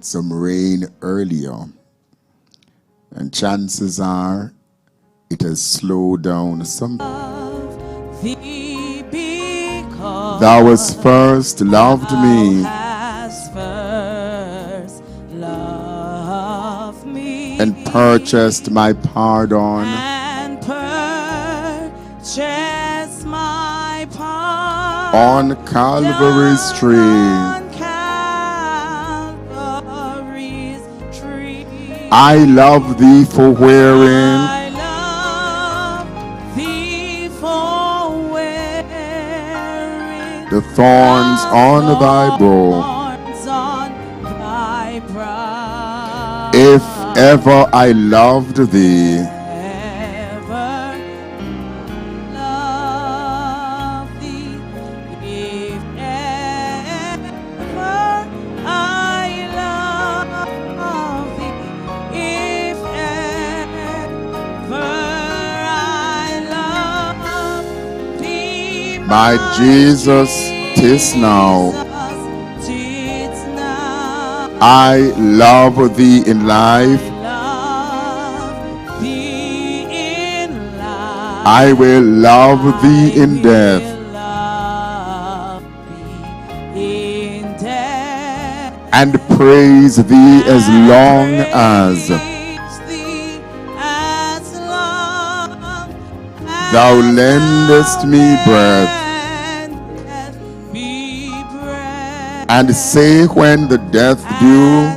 some rain earlier, and chances are it has slowed down some. Thou hast first loved me, and purchased my pardon, on Calvary's tree. I love thee for wearing the thorns on thy brow. If ever I loved thee, my Jesus, 'tis now. I love thee in life. I will love thee in death. And praise thee as long as thou lendest me breath. And say when the death due,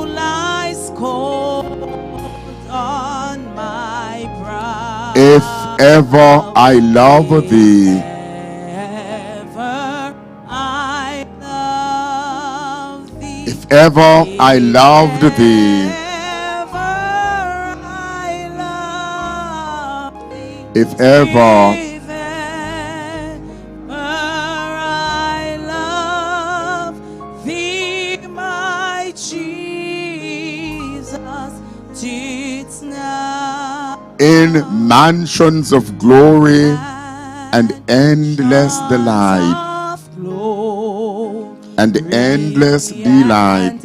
lies cold on my brow. if ever I love thee, if ever I loved thee, if ever I love thee, my Jesus, didst now. in mansions of glory and endless delight, and endless delight,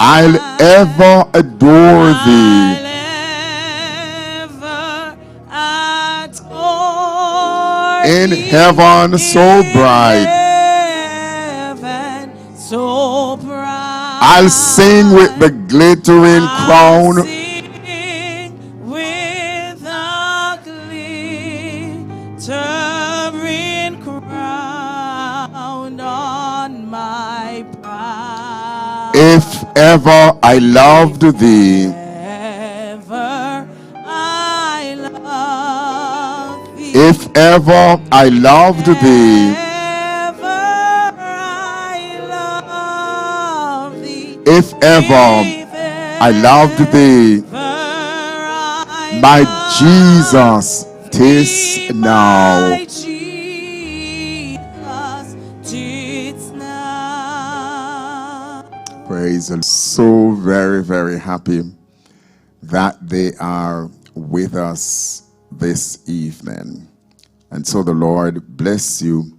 I'll ever adore thee. In heaven so bright, I'll sing with the glittering crown. With a glittering crown on my brow. If ever I loved thee, if ever I loved thee, if ever I loved thee, my Jesus, 'tis now. Praise the Lord. So very, very happy that they are with us this evening. And so the Lord bless you.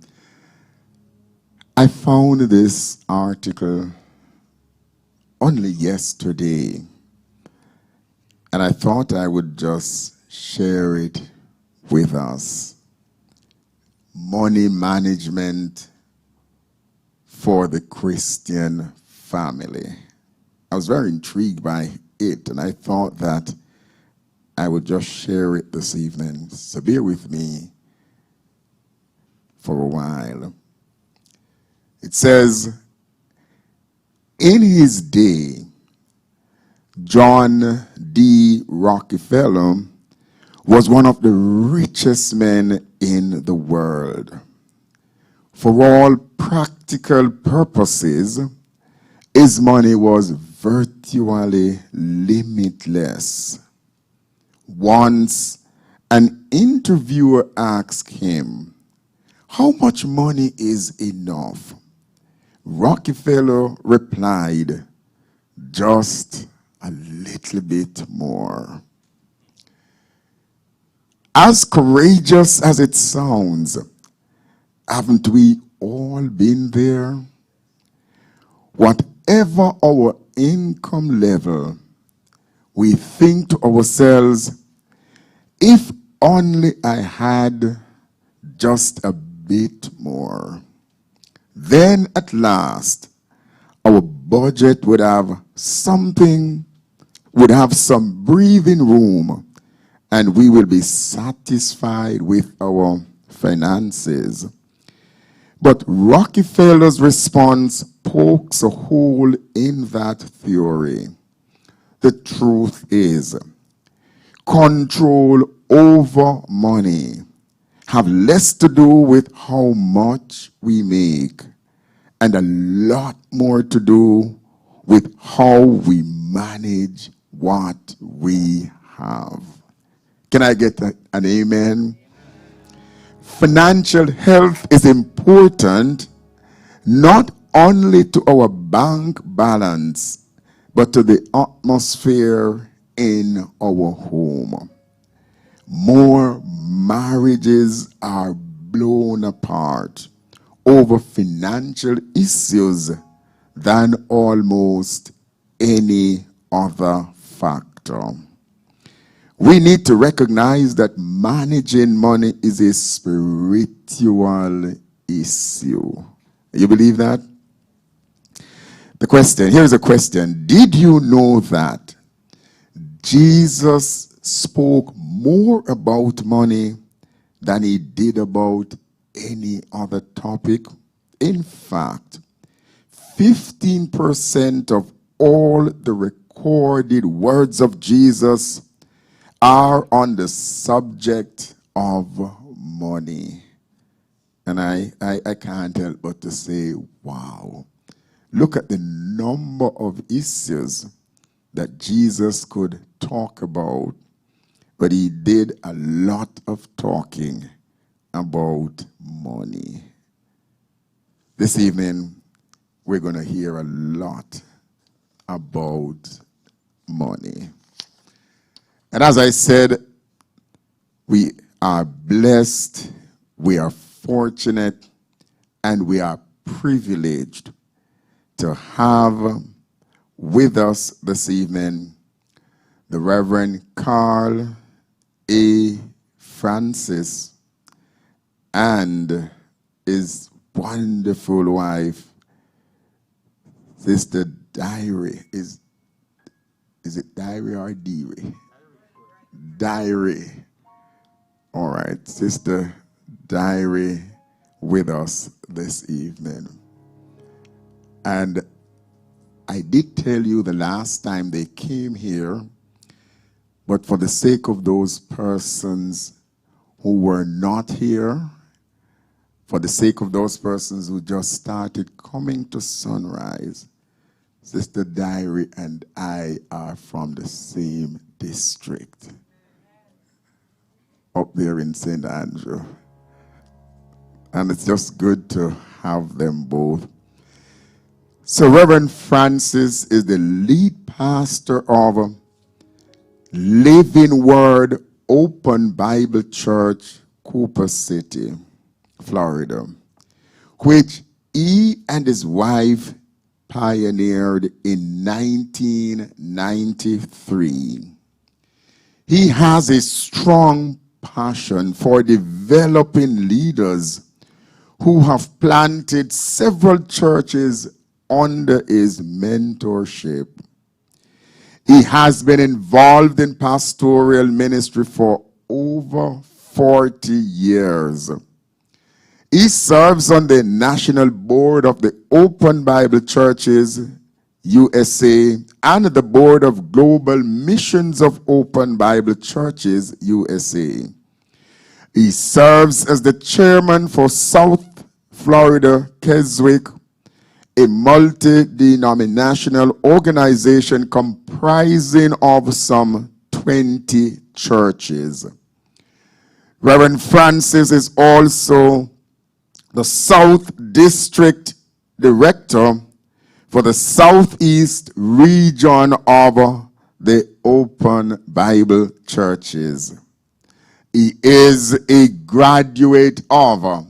I found this article only yesterday, and I thought I would just share it with us. Money management for the Christian family. I was very intrigued by it, and I thought that I would just share it this evening. So bear with me for a while. It says, in his day, John D. Rockefeller was one of the richest men in the world. For all practical purposes, his money was virtually limitless. Once, an interviewer asked him, "How much money is enough?" Rockefeller replied, "Just a little bit more." As courageous as it sounds, haven't we all been there? Whatever our income level, we think to ourselves, if only I had just a bit more, then at last our budget would have some breathing room, and we will be satisfied with our finances. But Rockefeller's response pokes a hole in that theory. The truth is, control over money have less to do with how much we make and a lot more to do with how we manage what we have. Can I get an amen? Financial health is important not only to our bank balance, but to the atmosphere in our home. More marriages are blown apart over financial issues than almost any other factor. We need to recognize that managing money is a spiritual issue. You believe that? Here's a question. Did you know that Jesus spoke more about money than he did about any other topic? In fact, 15% of all the recorded words of Jesus are on the subject of money. And I can't help but to say, wow. Look at the number of issues that Jesus could talk about, but he did a lot of talking about money. This evening, we're going to hear a lot about money. And as I said, we are blessed, we are fortunate, and we are privileged to have with us this evening the Reverend Carl A. Francis and his wonderful wife, Sister Diary. Is it Diary or Deary? Diary. All right, Sister Diary with us this evening. And I did tell you the last time they came here, but for the sake of those persons who were not here, for the sake of those persons who just started coming to Sunrise, Sister Diary and I are from the same district, up there in St. Andrew. And it's just good to have them both. So Reverend Francis is the lead pastor of Living Word Open Bible Church, Cooper City, Florida, which he and his wife pioneered in 1993. He has a strong passion for developing leaders who have planted several churches under his mentorship. He has been involved in pastoral ministry for over 40 years. He serves on the National Board of the Open Bible Churches, USA, and the Board of Global Missions of Open Bible Churches, USA. He serves as the chairman for South Florida Keswick, a multi-denominational organization comprising of some 20 churches. Reverend Francis is also the South District Director for the Southeast region of the Open Bible Churches. He is a graduate of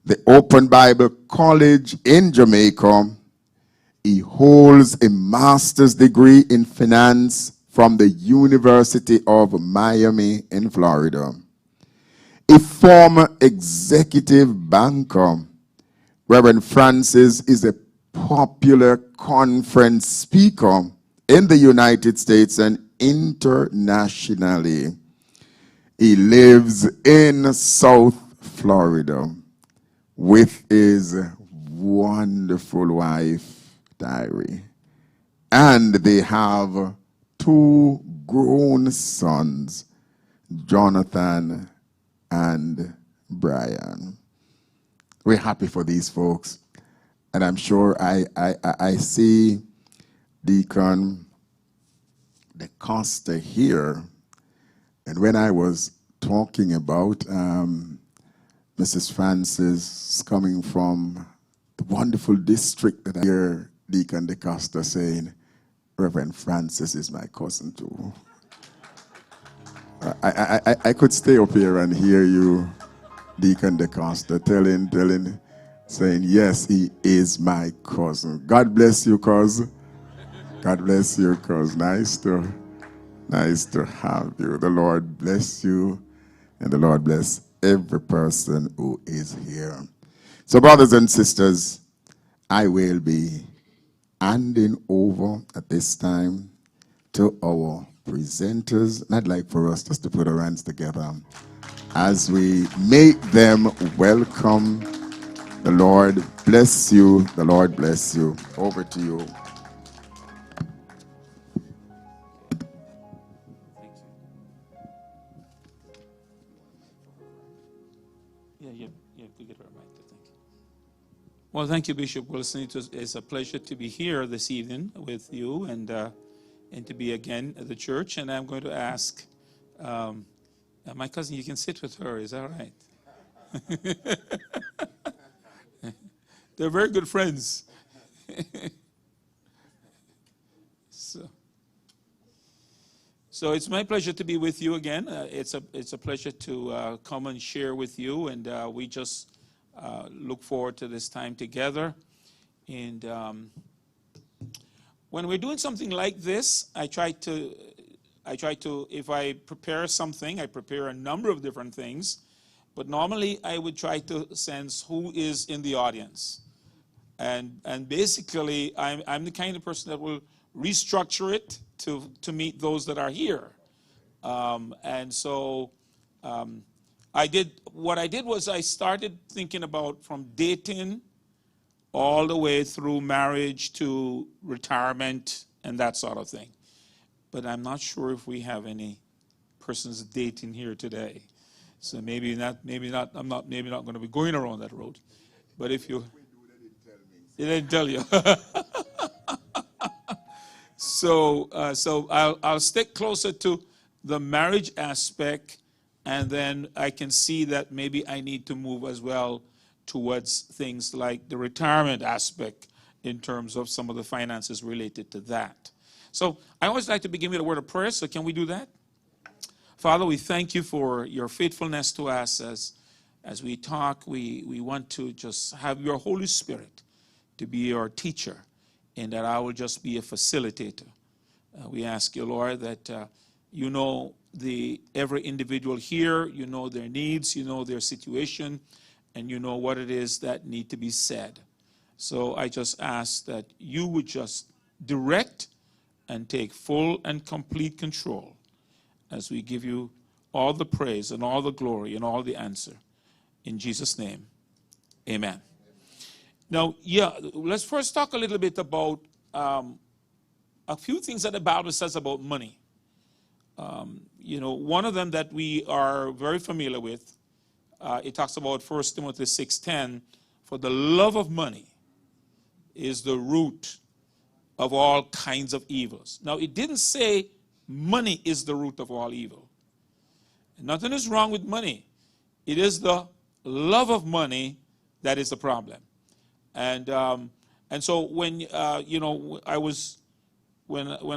the Open Bible College in Jamaica. He holds a master's degree in finance from the University of Miami in Florida. A former executive banker, Reverend Francis is a popular conference speaker in the United States and internationally. He lives in South Florida with his wonderful wife, Diary. And they have 2 grown sons, Jonathan and Brian. We're happy for these folks. And I'm sure I see Deacon DeCosta here. And when I was talking about Mrs. Francis coming from the wonderful district, that I hear Deacon DeCosta saying, Reverend Francis is my cousin too. I could stay up here and hear you, Deacon DeCosta, telling, saying, yes, he is my cousin. God bless you, cousin. God bless you, cousin. Nice to have you. The Lord bless you, and the Lord bless every person who is here. So, brothers and sisters, I will be handing over at this time to our presenters. And I'd like for us just to put our hands together as we make them welcome. The Lord bless you. The Lord bless you. Over to you. Well, thank you, Bishop Wilson. It's a pleasure to be here this evening with you and to be again at the church. And I'm going to ask my cousin, you can sit with her, is that right? They're very good friends. So it's my pleasure to be with you again. It's a pleasure to come and share with you, and we just look forward to this time together. And when we're doing something like this, I try to, if I prepare something, I prepare a number of different things, but normally I would try to sense who is in the audience. And basically, I'm the kind of person that will restructure it to meet those that are here. What I did was I started thinking about from dating all the way through marriage to retirement and that sort of thing. But I'm not sure if we have any persons dating here today. So maybe not, I'm not going to be going around that road. But if you... They didn't tell you. So I'll stick closer to the marriage aspect, and then I can see that maybe I need to move as well towards things like the retirement aspect in terms of some of the finances related to that. So I always like to begin with a word of prayer, so can we do that? Father, we thank you for your faithfulness to us as we talk. We want to just have your Holy Spirit to be our teacher, and that I will just be a facilitator. We ask you, Lord, that you know every individual here, you know their needs, you know their situation, and you know what it is that need to be said. So I just ask that you would just direct and take full and complete control as we give you all the praise and all the glory and all the answer. In Jesus' name, amen. Now, let's first talk a little bit about a few things that the Bible says about money. One of them that we are very familiar with, it talks about 1 Timothy 6:10, for the love of money is the root of all kinds of evils. Now, it didn't say money is the root of all evil. Nothing is wrong with money. It is the love of money that is the problem. And so when I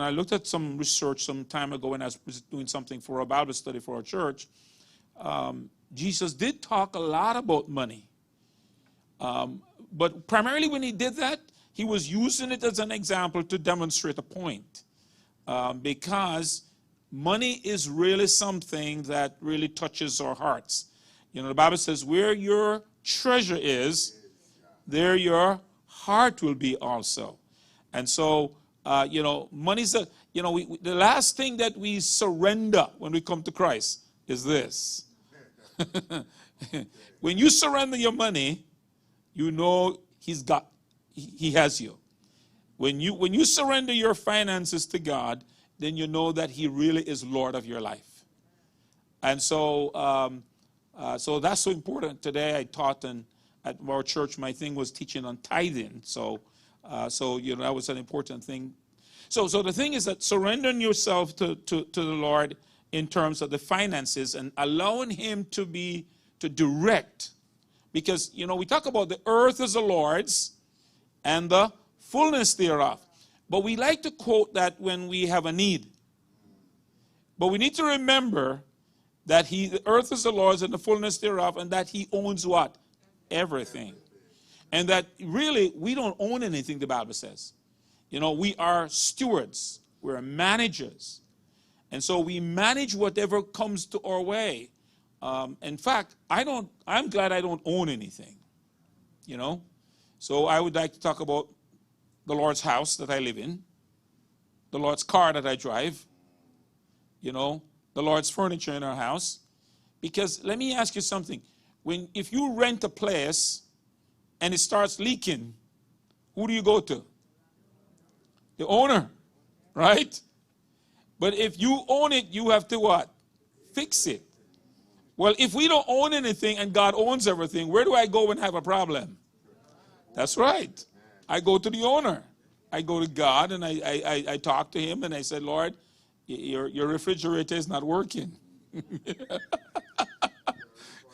looked at some research some time ago when I was doing something for a Bible study for our church, Jesus did talk a lot about money. But primarily when he did that, he was using it as an example to demonstrate a point. Because money is really something that really touches our hearts. You know, the Bible says, where your treasure is, there your heart will be also. And so, you know, money's the last thing that we surrender when we come to Christ is this. When you surrender your money, you know he has you. When you surrender your finances to God, then you know that he really is Lord of your life. And so, so that's so important. Today I taught at our church, my thing was teaching on tithing. So, you know, that was an important thing. So the thing is that surrendering yourself to the Lord in terms of the finances and allowing him to direct. Because, you know, we talk about the earth is the Lord's and the fullness thereof. But we like to quote that when we have a need. But we need to remember that the earth is the Lord's and the fullness thereof, and that he owns what? Everything. And that really, we don't own anything, the Bible says. You know, we are stewards. We're managers. And so we manage whatever comes to our way. In fact, I'm glad I don't own anything. You know? So I would like to talk about the Lord's house that I live in, the Lord's car that I drive, you know, the Lord's furniture in our house. Because let me ask you something. If you rent a place and it starts leaking, who do you go to? The owner, right? But if you own it, you have to what? Fix it. Well, if we don't own anything and God owns everything, where do I go and have a problem? That's right. I go to the owner. I go to God and I talk to him and I said, Lord, your refrigerator is not working.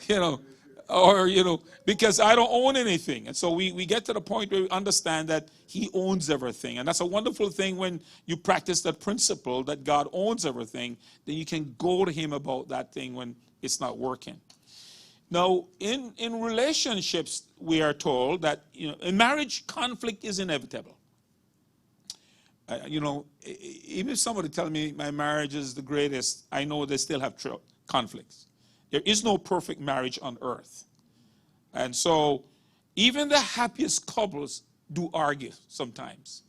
You know, or, you know, because I don't own anything. And so we get to the point where we understand that he owns everything. And that's a wonderful thing when you practice that principle that God owns everything, then you can go to him about that thing when it's not working. Now, in relationships, we are told that, you know, in marriage, conflict is inevitable. You know, even if somebody tells me my marriage is the greatest, I know they still have conflicts. There is no perfect marriage on earth. And so, even the happiest couples do argue sometimes.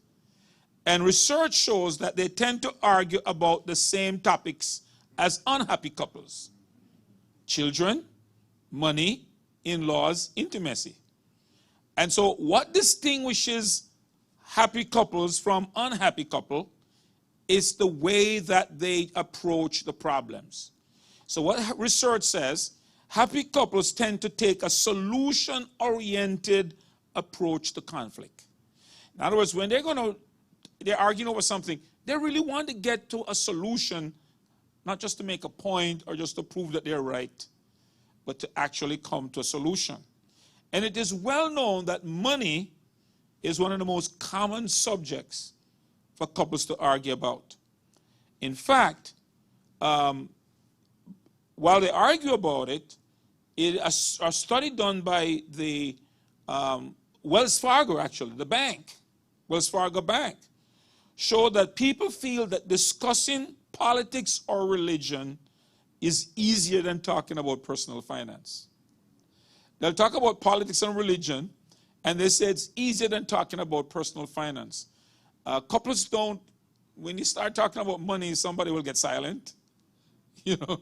And research shows that they tend to argue about the same topics as unhappy couples. Children, money, in-laws, intimacy. And so what distinguishes happy couples from unhappy couple is the way that they approach the problems. So what research says, happy couples tend to take a solution-oriented approach to conflict. In other words, when they're arguing over something, they really want to get to a solution, not just to make a point or just to prove that they're right, but to actually come to a solution. And it is well known that money is one of the most common subjects for couples to argue about. In fact, while they argue about it, a study done by the Wells Fargo, actually, the bank, Wells Fargo Bank, showed that people feel that discussing politics or religion is easier than talking about personal finance. They'll talk about politics and religion, and they say it's easier than talking about personal finance. Couples don't, when you start talking about money, somebody will get silent, you know,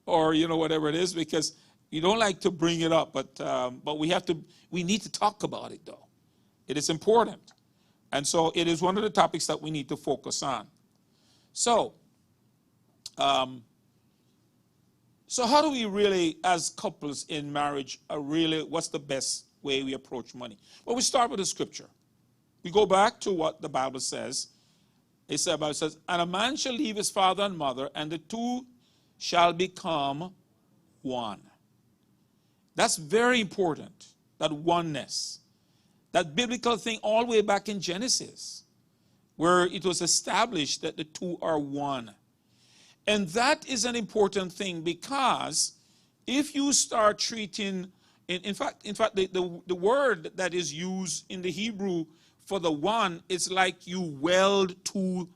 or, you know, whatever it is, because you don't like to bring it up, but we need to talk about it, though. It is important. And so it is one of the topics that we need to focus on. So how do we really, as couples in marriage, what's the best way we approach money? Well, we start with the scripture. We go back to what the Bible says. The Bible says, and a man shall leave his father and mother, and the two shall become one. That's very important, that oneness. That biblical thing all the way back in Genesis, where it was established that the two are one. And that is an important thing, because if you start treating, in fact, the word that is used in the Hebrew for the one, it's like you weld two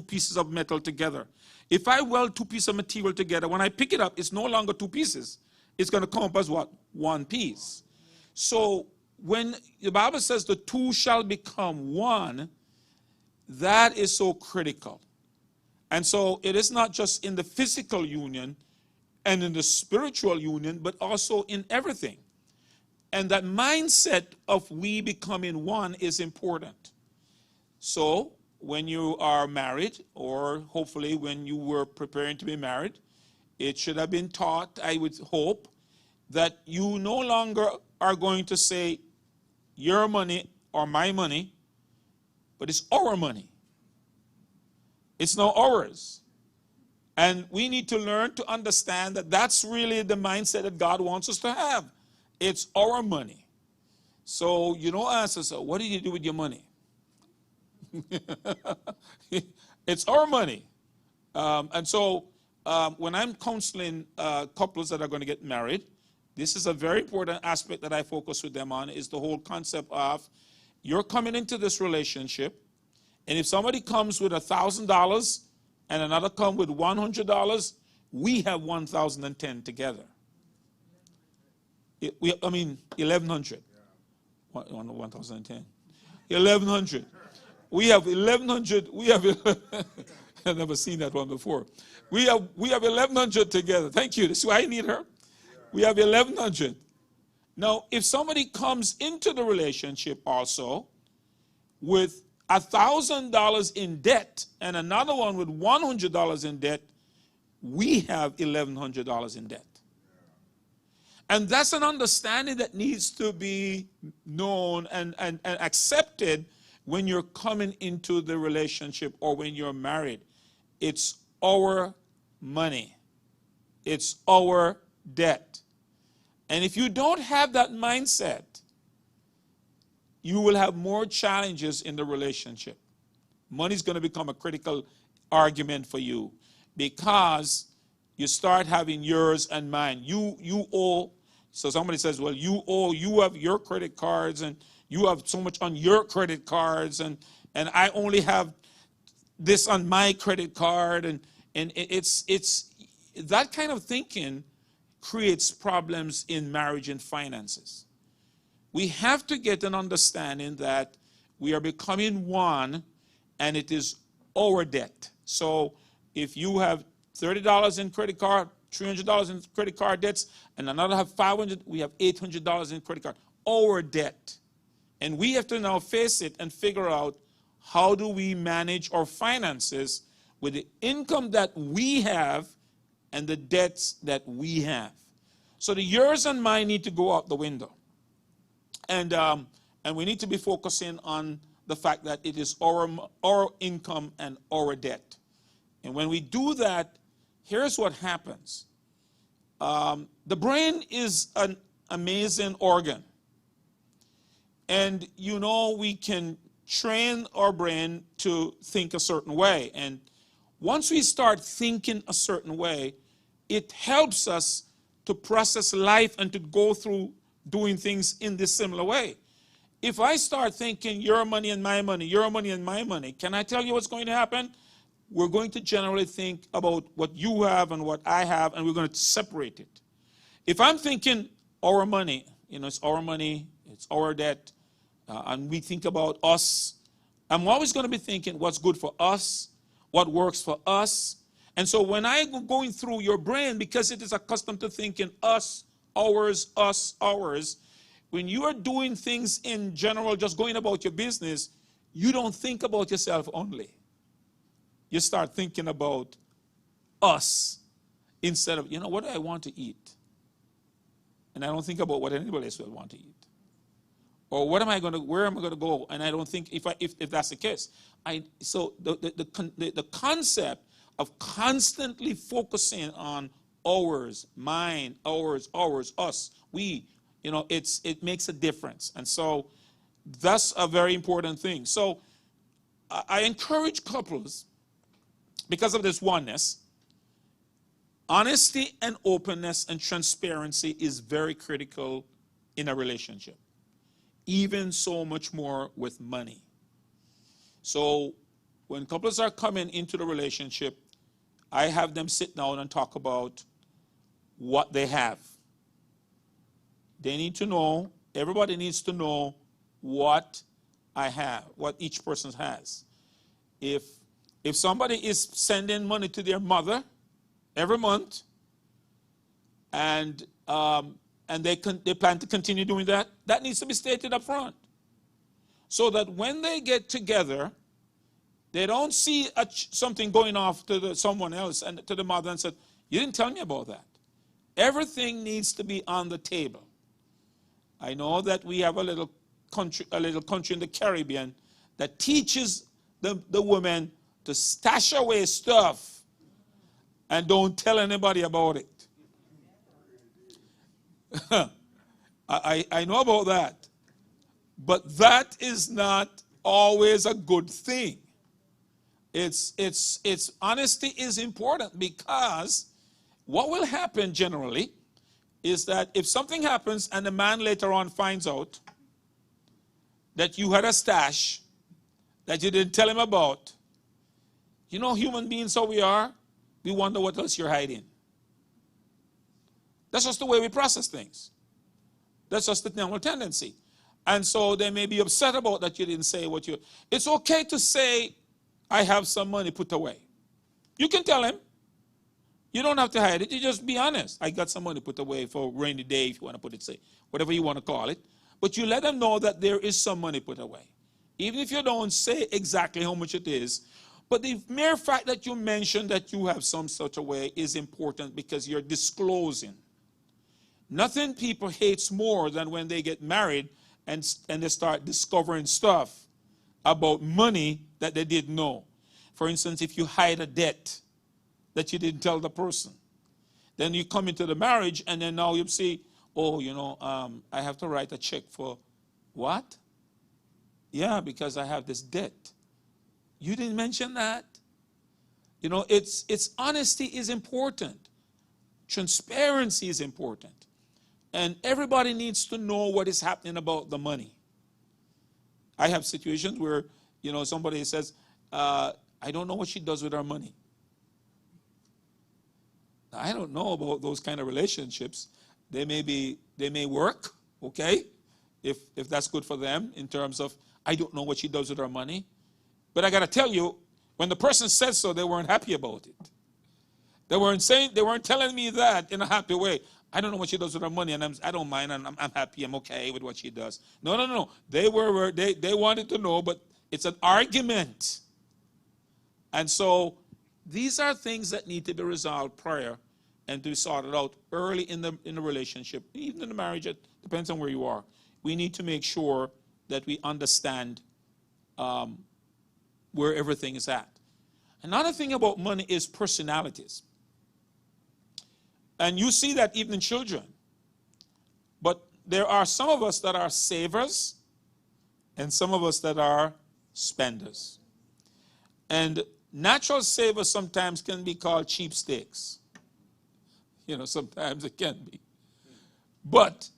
pieces of metal together. If I weld two pieces of material together, when I pick it up, it's no longer two pieces. It's going to come up as what? One piece. So when the Bible says the two shall become one, that is so critical. And so it is not just in the physical union and in the spiritual union, but also in everything. And that mindset of we becoming one is important. So when you are married, or hopefully when you were preparing to be married, it should have been taught, I would hope, that you no longer are going to say your money or my money, but it's our money. It's not ours. And we need to learn to understand that that's really the mindset that God wants us to have. It's our money. So you don't ask us, what did you do with your money? It's our money. And so when I'm counseling couples that are going to get married, this is a very important aspect that I focus with them on, is the whole concept of you're coming into this relationship, and if somebody comes with $1,000 and another come with $100, we have 1,010 together. I mean, 1,100. 1,010. 1,100. We have 1,100. We have. I've never seen that one before. We have 1,100 together. Thank you. This is why I need her. We have 1,100. Now, if somebody comes into the relationship also with $1,000 in debt and another one with $100 in debt, we have $1,100 in debt. And that's an understanding that needs to be known and accepted when you're coming into the relationship or when you're married. It's our money. It's our debt. And if you don't have that mindset, you will have more challenges in the relationship. Money's going to become a critical argument for you, because you start having yours and mine. You owe. So somebody says, well, you owe, you have your credit cards, and you have so much on your credit cards, and I only have this on my credit card. And it's that kind of thinking creates problems in marriage and finances. We have to get an understanding that we are becoming one, and it is our debt. So if you have $30 in credit card, $300 in credit card debts, and another have $500, we have $800 in credit card. Our debt. And we have to now face it and figure out, how do we manage our finances with the income that we have and the debts that we have. So the yours and mine need to go out the window. And we need to be focusing on the fact that it is our income and our debt. And when we do that, here's what happens. The brain is an amazing organ. And you know, we can train our brain to think a certain way. And once we start thinking a certain way, it helps us to process life and to go through doing things in this similar way. If I start thinking your money and my money, your money and my money, can I tell you what's going to happen? We're going to generally think about what you have and what I have, and we're going to separate it. If I'm thinking our money, it's our money, it's our debt, and we think about us, I'm always going to be thinking what's good for us, what works for us. And so when I go going through your brain, because it is accustomed to thinking us, ours, when you are doing things in general, just going about your business, you don't think about yourself only. You start thinking about us instead of, what do I want to eat? And I don't think about what anybody else will want to eat. Or where am I going to go? And I don't think, if that's the case. So the concept of constantly focusing on ours, mine, ours, us, we, it makes a difference. And so that's a very important thing. So I encourage couples, because of this oneness, Honesty and openness and transparency is very critical in a relationship, even so much more with money. So when couples are coming into the relationship, I have them sit down and talk about what they have. They need to know, everybody needs to know what I have, what each person has. If somebody is sending money to their mother every month, and they plan to continue doing that, that needs to be stated up front. So that when they get together, they don't see something going off to someone else and to the mother and said, you didn't tell me about that. Everything needs to be on the table. I know that we have a little country in the Caribbean that teaches the women to stash away stuff and don't tell anybody about it. I know about that. But that is not always a good thing. It's honesty is important, because what will happen generally is that if something happens and the man later on finds out that you had a stash that you didn't tell him about, you know, human beings how we are, we wonder what else you're hiding. That's just the way we process things. That's just the normal tendency. And so they may be upset about that you didn't say what you... It's okay to say, I have some money put away. You can tell him. You don't have to hide it. You just be honest. I got some money put away for a rainy day, if you want to put it, say, whatever you want to call it. But you let them know that there is some money put away. Even if you don't say exactly how much it is. But the mere fact that you mention that you have some such a way is important, because you're disclosing. Nothing people hates more than when they get married and they start discovering stuff about money that they didn't know. For instance, if you hide a debt that you didn't tell the person, then you come into the marriage and then now you see, oh, you know, I have to write a check for what? Yeah, because I have this debt. You didn't mention that. You know, it's honesty is important. Transparency is important. And everybody needs to know what is happening about the money. I have situations where, you know, somebody says, I don't know what she does with her money. I don't know about those kind of relationships. They may work, okay, if that's good for them in terms of, I don't know what she does with her money. But I got to tell you, when the person said so, they weren't happy about it. They weren't telling me that in a happy way. I don't know what she does with her money, and I don't mind, and I'm happy, I'm okay with what she does. No. They wanted to know, but it's an argument. And so these are things that need to be resolved prior and to be sorted out early in the relationship, even in the marriage. It depends on where you are. We need to make sure that we understand where everything is at. Another thing about money is personalities. And you see that even in children. But there are some of us that are savers and some of us that are spenders. And natural savers sometimes can be called cheapskates. You know, sometimes it can be. But,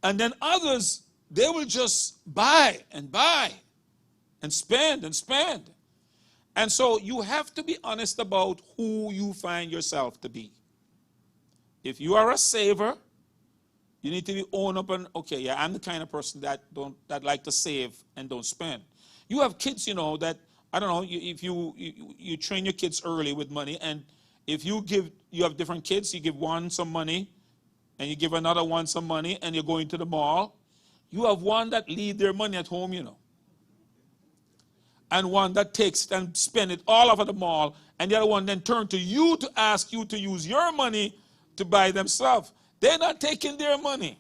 and then others, they will just buy and spend and spend. And so you have to be honest about who you find yourself to be. If you are a saver, you need to be own up and, okay, yeah, I'm the kind of person that like to save and don't spend. You have kids, you know, that, I don't know, if you train your kids early with money, and if you have different kids, you give one some money, and you give another one some money, and you're going to the mall, you have one that leave their money at home, you know. And one that takes it and spend it all over the mall, and the other one then turn to you to ask you to use your money to buy themselves. They're not taking their money.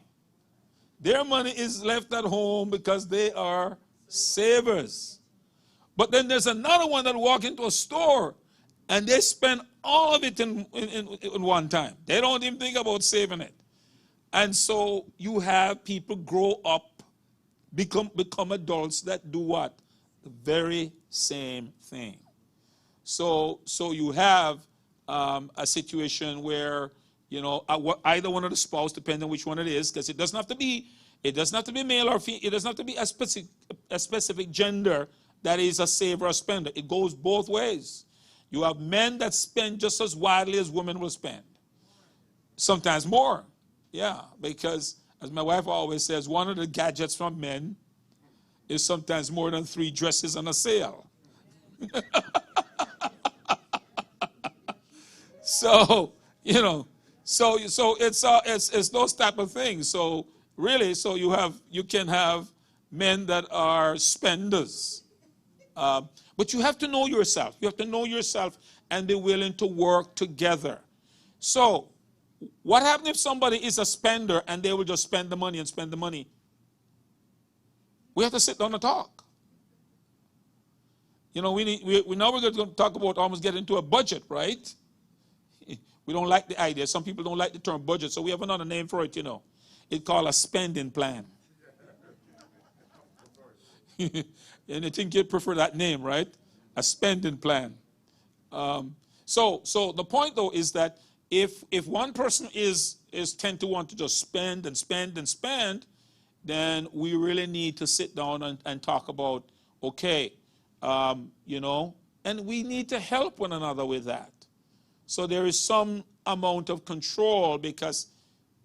Their money is left at home because they are savers. But then there's another one that walk into a store and they spend all of it in one time. They don't even think about saving it. And so you have people grow up, become adults that do what? The very same thing. So you have a situation where, you know, either one of the spouse, depending on which one it is, because it doesn't have to be male or female. It doesn't have to be a specific gender that is a saver or spender. It goes both ways. You have men that spend just as widely as women will spend. Sometimes more. Yeah, because as my wife always says, one of the gadgets from men is sometimes more than 3 dresses on a sale. So, you know, so it's those type of things. So really, so you can have men that are spenders. But you have to know yourself. You have to know yourself and be willing to work together. So what happens if somebody is a spender and they will just spend the money and spend the money? We have to sit down and talk. You know, now we're going to talk about almost getting into a budget, right? We don't like the idea. Some people don't like the term budget, so we have another name for it, you know. It's called a spending plan. And I think you'd prefer that name, right? A spending plan. So the point, though, is that if one person is tend to want to just spend and spend and spend, then we really need to sit down and talk about, okay, you know, and we need to help one another with that. So there is some amount of control, because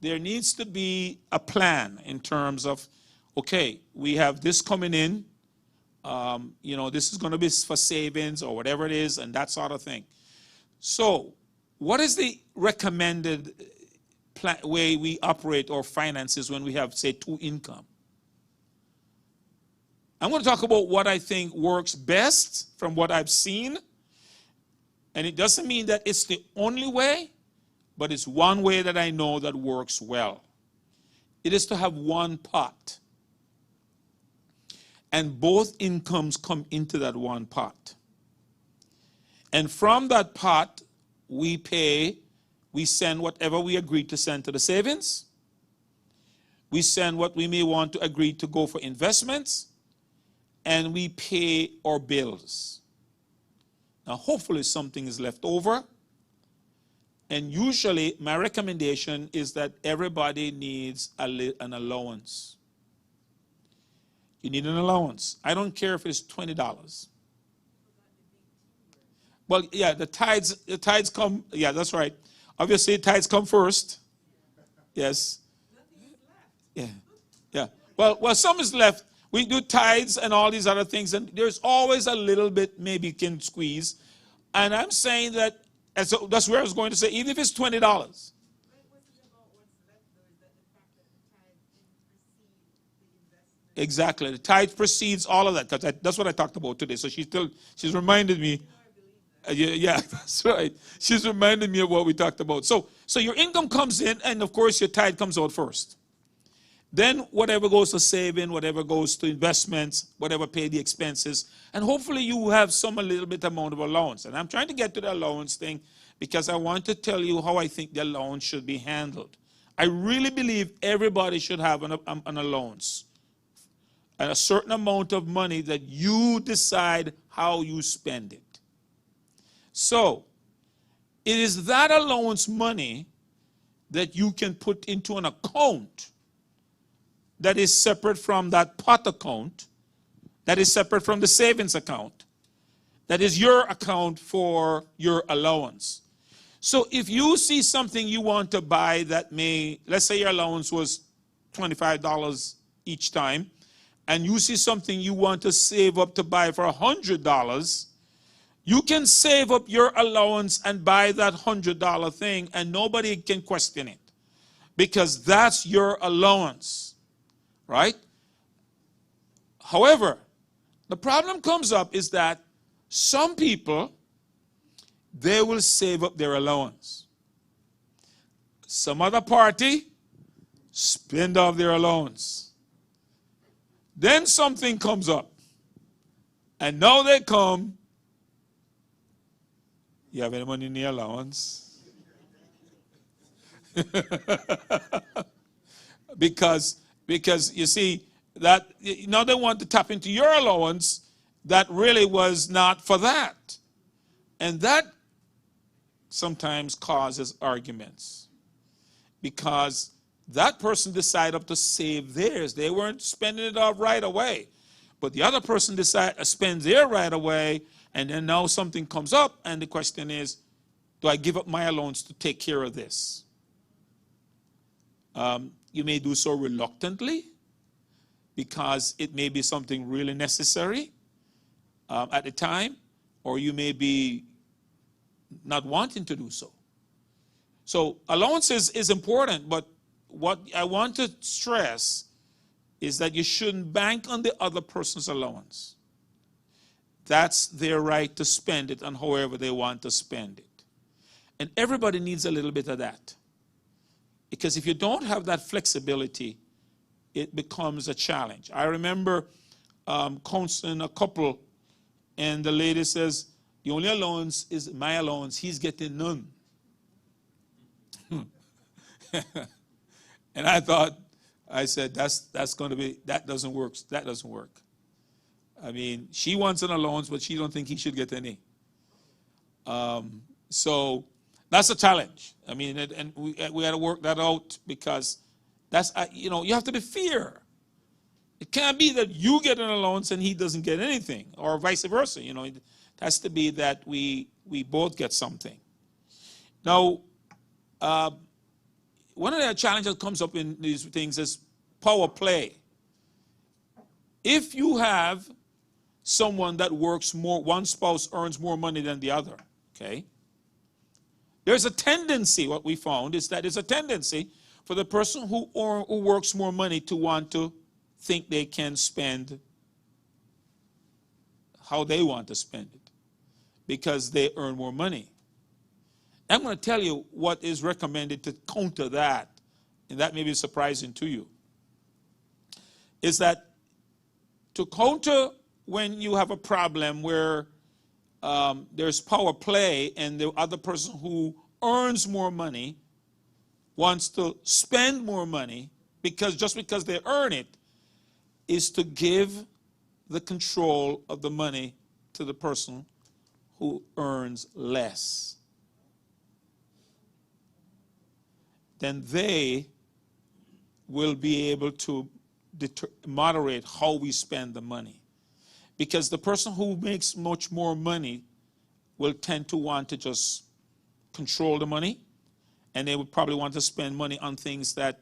there needs to be a plan in terms of, okay, we have this coming in, you know, this is going to be for savings or whatever it is, and that sort of thing. So what is the recommended way we operate our finances when we have, say, 2 income? I'm going to talk about what I think works best from what I've seen. And it doesn't mean that it's the only way, but it's one way that I know that works well. It is to have one pot. And both incomes come into that one pot. And from that pot, we send whatever we agreed to send to the savings. We send what we may want to agree to go for investments. And we pay our bills. Now, hopefully something is left over. And usually, my recommendation is that everybody needs an allowance. You need an allowance. I don't care if it's $20. Well, yeah, the tithes come, yeah, that's right. Obviously, tithes come first. Yes. Yeah, yeah. Well, some is left. We do tithes and all these other things, and there's always a little bit maybe you can squeeze. And I'm saying that, and so that's where I was going to say, even if it's $20. Exactly. The tithe precedes all of that, because that's what I talked about today. So she's reminded me. Yeah, that's right. She's reminded me of what we talked about. So your income comes in, and of course your tithe comes out first. Then whatever goes to saving, whatever goes to investments, whatever pay the expenses, and hopefully you have a little bit amount of allowance. And I'm trying to get to the allowance thing because I want to tell you how I think the allowance should be handled. I really believe everybody should have an allowance, and a certain amount of money that you decide how you spend it. So it is that allowance money that you can put into an account that is separate from that pot account, that is separate from the savings account, that is your account for your allowance. So if you see something you want to buy that let's say your allowance was $25 each time, and you see something you want to save up to buy for $100, you can save up your allowance and buy that $100 thing, and nobody can question it, because that's your allowance. Right? However, the problem comes up is that some people, they will save up their allowance. Some other party, spend off their allowance. Then something comes up. And now they come, you have any money in your allowance? Because you see, that now they want to tap into your allowance that really was not for that. And that sometimes causes arguments because that person decided to save theirs. They weren't spending it all right away. But the other person decided to spend their right away, and then now something comes up, and the question is, do I give up my allowance to take care of this? You may do so reluctantly because it may be something really necessary at the time, or you may be not wanting to do so. So allowances is important, but what I want to stress is that you shouldn't bank on the other person's allowance. That's their right to spend it on however they want to spend it. And everybody needs a little bit of that. Because if you don't have that flexibility, it becomes a challenge. I remember counseling a couple, and the lady says, the only allowance is my allowance, he's getting none. And I said, that's going to be, that doesn't work. That doesn't work. I mean, she wants an allowance, but she don't think he should get any. So that's a challenge. I mean, and we had to work that out because that's, you have to be fair. It can't be that you get an allowance and he doesn't get anything, or vice versa. It has to be that we both get something. Now, one of the challenges that comes up in these things is power play. If you have someone that works more, one spouse earns more money than the other, okay? There's a tendency, what we found is that there's a tendency for the person who works more money to want to think they can spend how they want to spend it because they earn more money. I'm going to tell you what is recommended to counter that, and that may be surprising to you, is that to counter when you have a problem where there's power play and the other person who earns more money wants to spend more money just because they earn it, is to give the control of the money to the person who earns less. Then they will be able to moderate how we spend the money. Because the person who makes much more money will tend to want to just control the money, and they would probably want to spend money on things that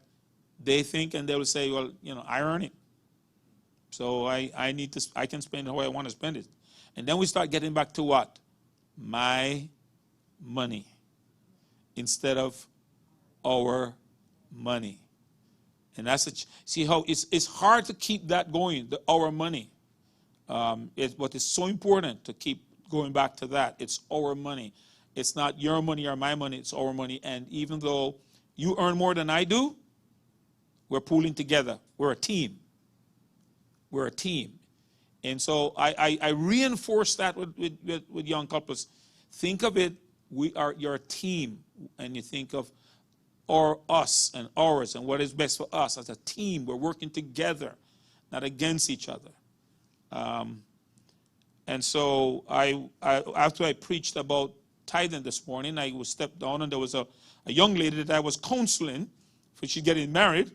they think, and they will say, well, I earn it. So I can spend it how I want to spend it. And then we start getting back to what? My money instead of our money. And see how it's hard to keep that going, our money. What is so important to keep going back to that. It's our money. It's not your money or my money, it's our money. And even though you earn more than I do, we're pooling together. We're a team. We're a team. And so I reinforce that with young couples. Think of it, you're a team, and you think of us and ours and what is best for us as a team. We're working together, not against each other. And so after I preached about tithing this morning, I was stepped down, and there was a young lady that I was counseling, for she's getting married,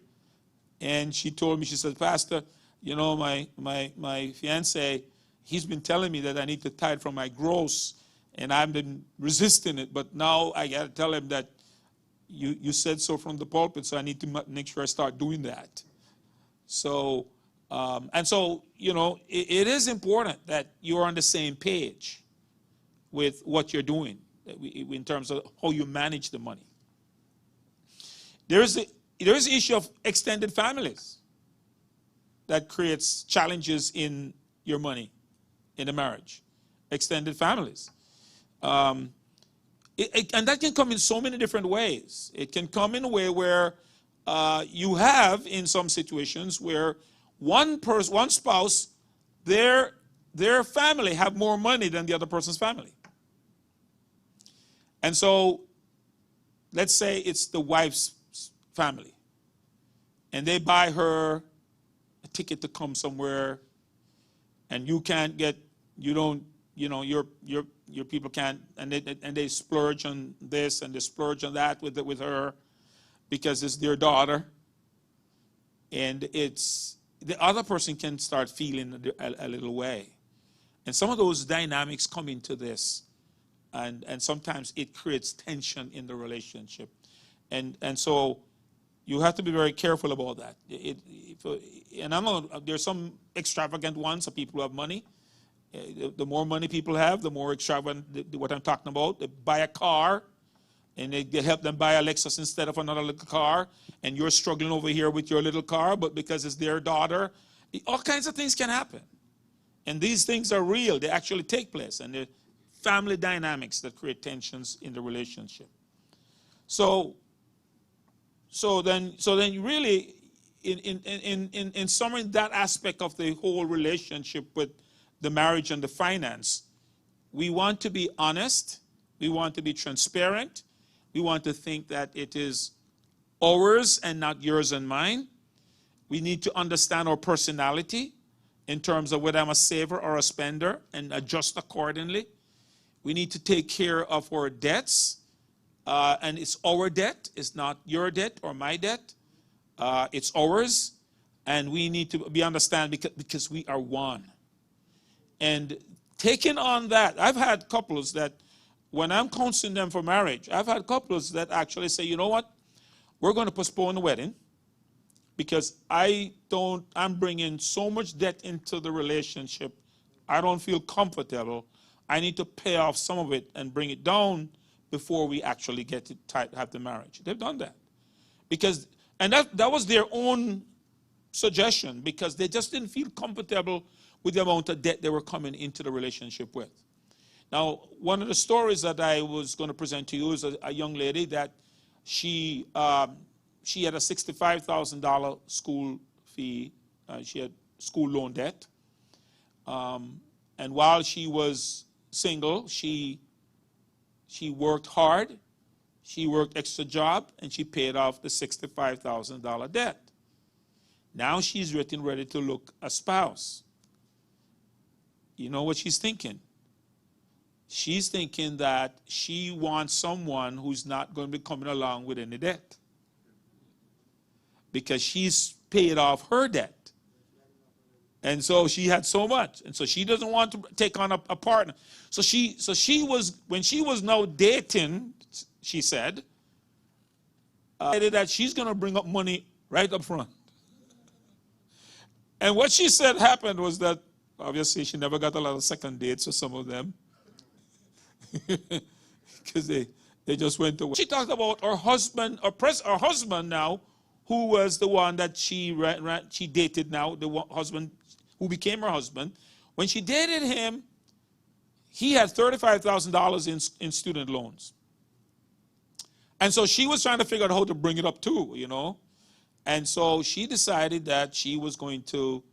and she told me, she said, Pastor, my fiance, he's been telling me that I need to tithe from my gross, and I've been resisting it, but now I got to tell him that you said so from the pulpit, so I need to make sure I start doing that. So, it is important that you're on the same page with what you're doing in terms of how you manage the money. There is the issue of extended families that creates challenges in your money, in a marriage. Extended families. And that can come in so many different ways. It can come in a way where you have, in some situations, where one spouse, their family have more money than the other person's family. And so, let's say it's the wife's family, and they buy her a ticket to come somewhere, and you you know, your people can't, and they splurge on this and they splurge on that with her because it's their daughter, and it's the other person can start feeling a little way, and some of those dynamics come into this, and sometimes it creates tension in the relationship, and so you have to be very careful about that. There's some extravagant ones of people who have money. The more money people have, the more extravagant, what I'm talking about. They buy a car, and they help them buy a Lexus instead of another little car, and you're struggling over here with your little car, but because it's their daughter, all kinds of things can happen. And these things are real. They actually take place, and they're family dynamics that create tensions in the relationship. So then really, in summary, that aspect of the whole relationship with the marriage and the finance, we want to be honest, we want to be transparent, we want to think that it is ours and not yours and mine. We need to understand our personality in terms of whether I'm a saver or a spender and adjust accordingly. We need to take care of our debts, and it's our debt, it's not your debt or my debt. It's ours, and we need to understand because we are one. And taking on that, I've had couples that, when I'm counseling them for marriage, I've had couples that actually say, you know what, we're going to postpone the wedding because I'm bringing so much debt into the relationship, I don't feel comfortable. I need to pay off some of it and bring it down before we actually get to have the marriage. They've done that. And that was their own suggestion, because they just didn't feel comfortable with the amount of debt they were coming into the relationship with. Now, one of the stories that I was going to present to you is a young lady that she had a $65,000 school fee. She had school loan debt. And while she was single, she worked hard. She worked extra job, and she paid off the $65,000 debt. Now she's getting ready to look a spouse. You know what she's thinking? She's thinking that she wants someone who's not going to be coming along with any debt, because she's paid off her debt. And so she had so much. And so she doesn't want to take on a partner. So she was, when she was now dating, she said, that she's going to bring up money right up front. And what she said happened was that, obviously, she never got a lot of second dates with some of them, because they just went away. She talked about her husband, her husband now, who was the one that she dated now, the husband who became her husband. When she dated him, he had $35,000 in student loans. And so she was trying to figure out how to bring it up too, you know. And so she decided that she was going to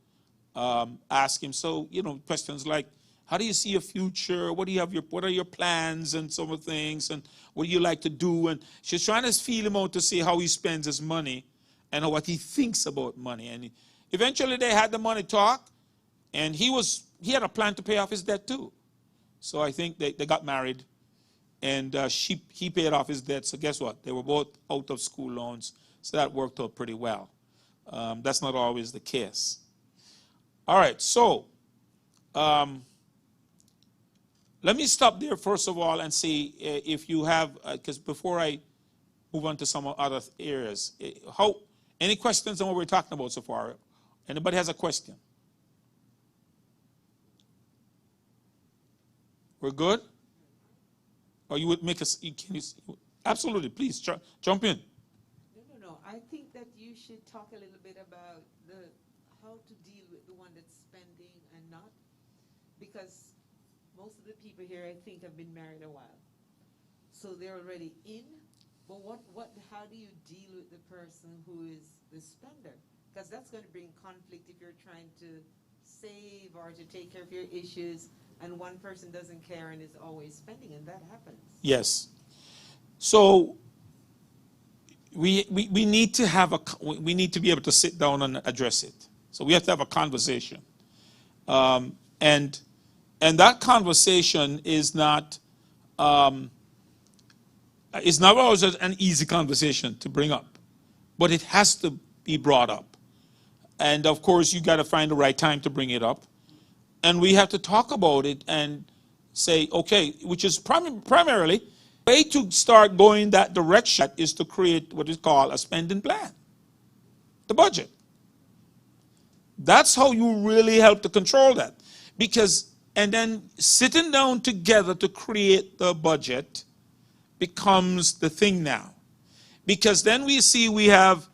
ask him, so, you know, questions like, how do you see your future? What are your plans and some of the things? And what do you like to do? And she's trying to feel him out to see how he spends his money and what he thinks about money. And eventually they had the money talk, and he had a plan to pay off his debt too. So I think they got married, and he paid off his debt. So guess what? They were both out of school loans. So that worked out pretty well. That's not always the case. All right, so let me stop there first of all and see if you have, because before I move on to some other areas, any questions on what we're talking about so far? Anybody has a question? We're good? Or you would make us, absolutely, please jump in. No. I think that you should talk a little bit about how to deal with the one that's spending and not, because most of the people here, I think, have been married a while, so they're already in. But how do you deal with the person who is the spender? Because that's going to bring conflict if you're trying to save or to take care of your issues, and one person doesn't care and is always spending, and that happens. Yes. So we need to be able to sit down and address it. So we have to have a conversation, and And that conversation is not always an easy conversation to bring up, but it has to be brought up. And of course, you got to find the right time to bring it up. And we have to talk about it and say, okay, which is primarily, the way to start going that direction is to create what is called a spending plan, the budget. That's how you really help to control that. And then sitting down together to create the budget becomes the thing now. Because then we see we have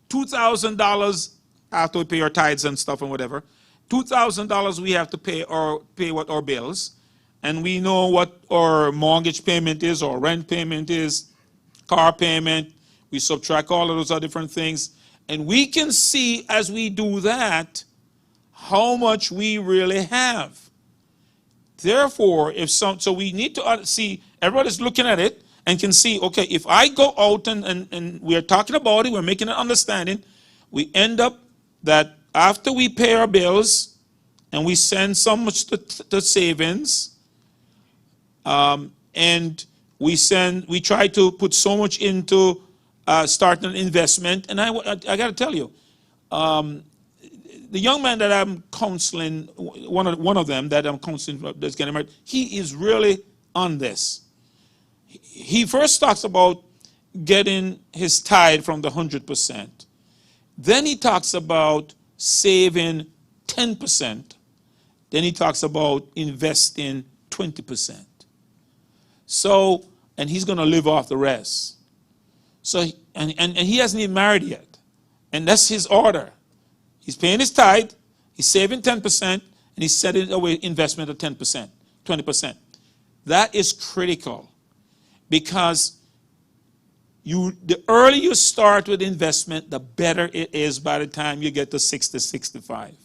$2,000 after we pay our tithes and stuff and whatever. $2,000 we have to pay what our bills, and we know what our mortgage payment is, or rent payment is, car payment. We subtract all of those other different things, and we can see as we do that how much we really have. Therefore, so we need to see, everybody's looking at it and can see, okay, if I go out and we're talking about it, we're making an understanding, we end up that after we pay our bills and we send so much to savings, and we try to put so much into starting an investment. And I got to tell you, the young man that I'm counseling, one of them that I'm counseling that's getting married, he is really on this. He first talks about getting his tithe from the 100%. Then he talks about saving 10%. Then he talks about investing 20%. So, and he's going to live off the rest. So, and he hasn't even married yet. And that's his order. He's paying his tithe, he's saving 10%, and he's setting away investment of 10%, 20%. That is critical, because the earlier you start with investment, the better it is by the time you get to 60, 65.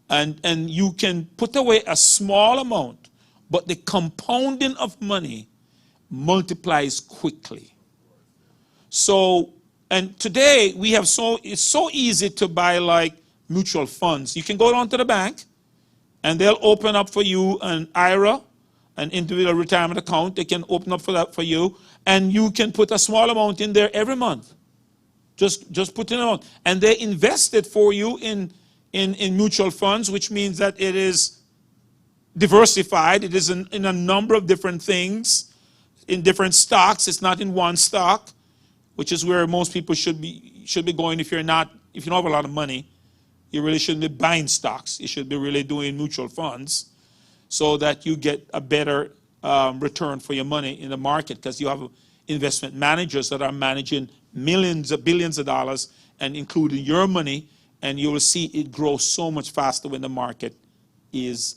And you can put away a small amount, but the compounding of money multiplies quickly. So, and today it's so easy to buy like mutual funds. You can go down to the bank and they'll open up for you an IRA, an individual retirement account. They can open up for that for you, and you can put a small amount in there every month. Just put in an amount, and they invest it for you in mutual funds, which means that it is diversified. It is in a number of different things, in different stocks. It's not in one stock, which is where most people should be going. If you don't have a lot of money, you really shouldn't be buying stocks. You should be really doing mutual funds, so that you get a better return for your money in the market, because you have investment managers that are managing millions of billions of dollars and including your money, and you will see it grow so much faster when the market is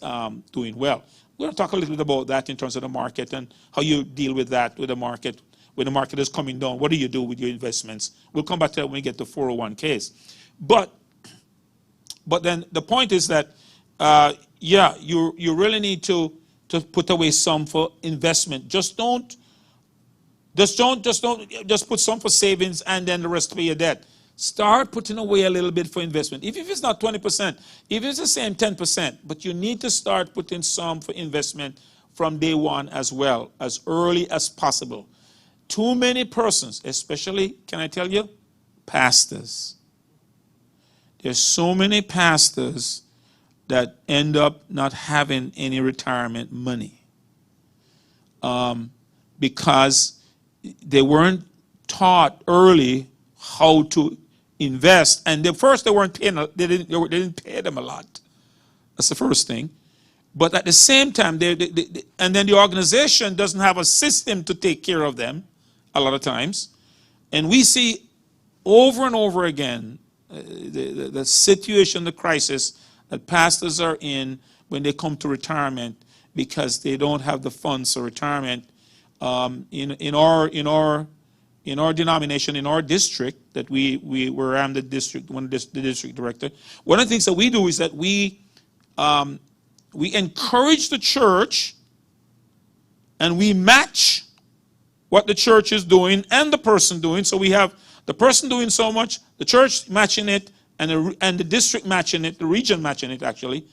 doing well. We're going to talk a little bit about that in terms of the market and how you deal with that with the market. When the market is coming down, what do you do with your investments? We'll come back to that when we get to 401ks. But then the point is that you really need to put away some for investment. Just put some for savings and then the rest pay your debt. Start putting away a little bit for investment. If it's not 20%, if it's the same 10%, but you need to start putting some for investment from day one as well, as early as possible. Too many persons, especially, can I tell you, pastors. There's so many pastors that end up not having any retirement money because they weren't taught early how to invest, and they weren't paying. They didn't pay them a lot. That's the first thing. But at the same time, and then the organization doesn't have a system to take care of them a lot of times, and we see over and over again the situation, the crisis that pastors are in when they come to retirement because they don't have the funds for retirement. In our denomination, in our district, that where I'm the district director, one of the things that we do is that we encourage the church and we match what the church is doing and the person doing. So we have the person doing so much, the church matching it, and the district matching it, the region matching it actually,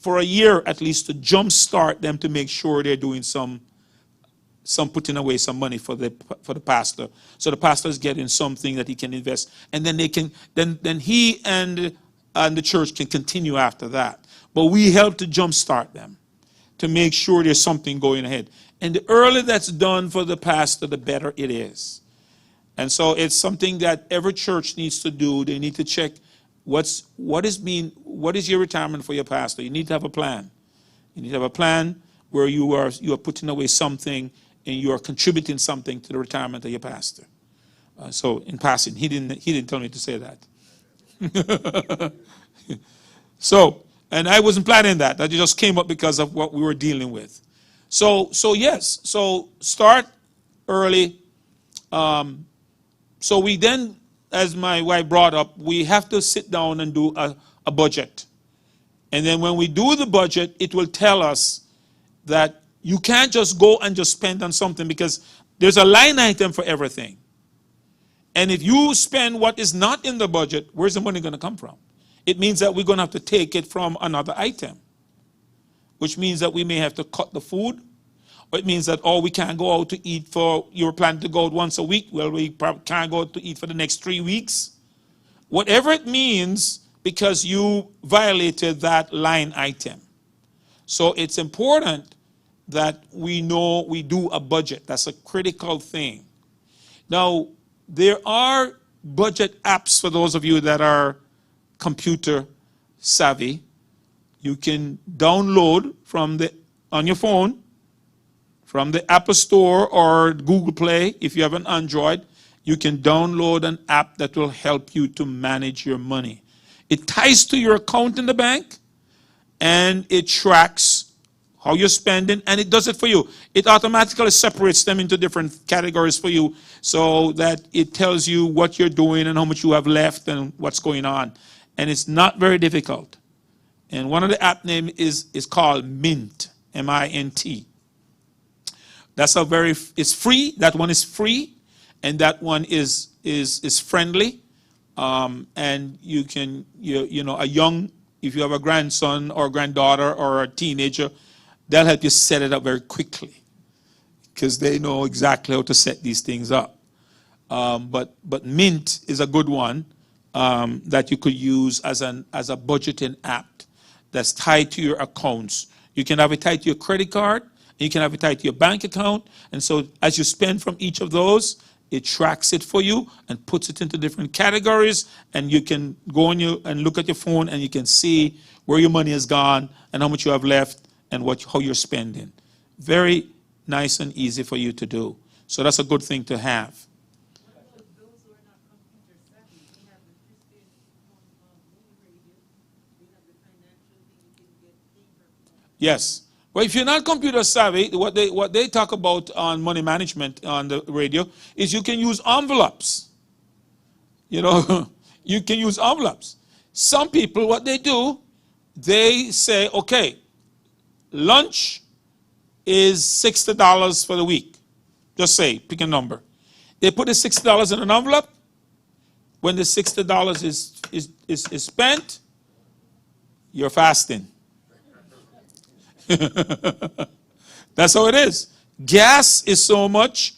for a year at least to jumpstart them to make sure they're doing some putting away some money for the pastor. So the pastor is getting something that he can invest, and then they can then he and the church can continue after that. But we help to jumpstart them to make sure there's something going ahead. And the earlier that's done for the pastor, the better it is. And so it's something that every church needs to do. They need to check what is your retirement for your pastor. You need to have a plan. You need to have a plan where you are putting away something and you are contributing something to the retirement of your pastor. So in passing, he didn't tell me to say that. So, and I wasn't planning that. That just came up because of what we were dealing with. So yes. So start early. So we then, as my wife brought up, we have to sit down and do a budget. And then when we do the budget, it will tell us that you can't just go and just spend on something, because there's a line item for everything. And if you spend what is not in the budget, where's the money going to come from? It means that we're going to have to take it from another item, which means that we may have to cut the food. Or it means that, we can't go out to eat you were planning to go out once a week. Well, we probably can't go out to eat for the next 3 weeks. Whatever it means, because you violated that line item. So it's important that we know we do a budget. That's a critical thing. Now, there are budget apps for those of you that are computer savvy. You can download on your phone, from the Apple Store or Google Play. If you have an Android, you can download an app that will help you to manage your money. It ties to your account in the bank, and it tracks how you're spending, and it does it for you. It automatically separates them into different categories for you, so that it tells you what you're doing and how much you have left and what's going on. And it's not very difficult. And one of the app names is called Mint, M-I-N-T. It's free. That one is free, and that one is friendly. And you can, if you have a grandson or granddaughter or a teenager, they'll help you set it up very quickly, because they know exactly how to set these things up. But Mint is a good one that you could use as a budgeting app that's tied to your accounts. You can have it tied to your credit card, and you can have it tied to your bank account. And so as you spend from each of those, it tracks it for you and puts it into different categories, and you can go on and look at your phone, and you can see where your money has gone and how much you have left and how you're spending. Very nice and easy for you to do. So that's a good thing to have. What about those who are not computer savvy? We have the Christian radio. We have the financial thing you can get paper. Yes. Well, if you're not computer savvy, what they talk about on money management on the radio is you can use envelopes. You can use envelopes. Some people, what they do, they say, okay, lunch is $60 for the week. Just say, pick a number. They put the $60 in an envelope. When the $60 is spent, you're fasting. That's how it is. Gas is so much,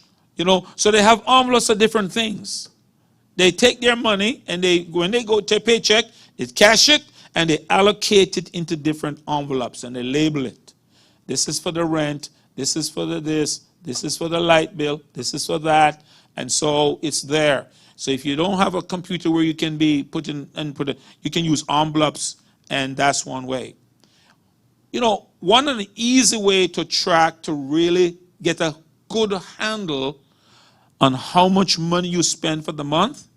so they have envelopes of different things. They take their money, and when they go to paycheck, they cash it, and they allocate it into different envelopes, and they label it. This is for the rent, this is for this is for the light bill, this is for that, and so it's there. So if you don't have a computer where you can be you can use envelopes, and that's one way. One of the easy way to track, to really get a good handle on how much money you spend for the month,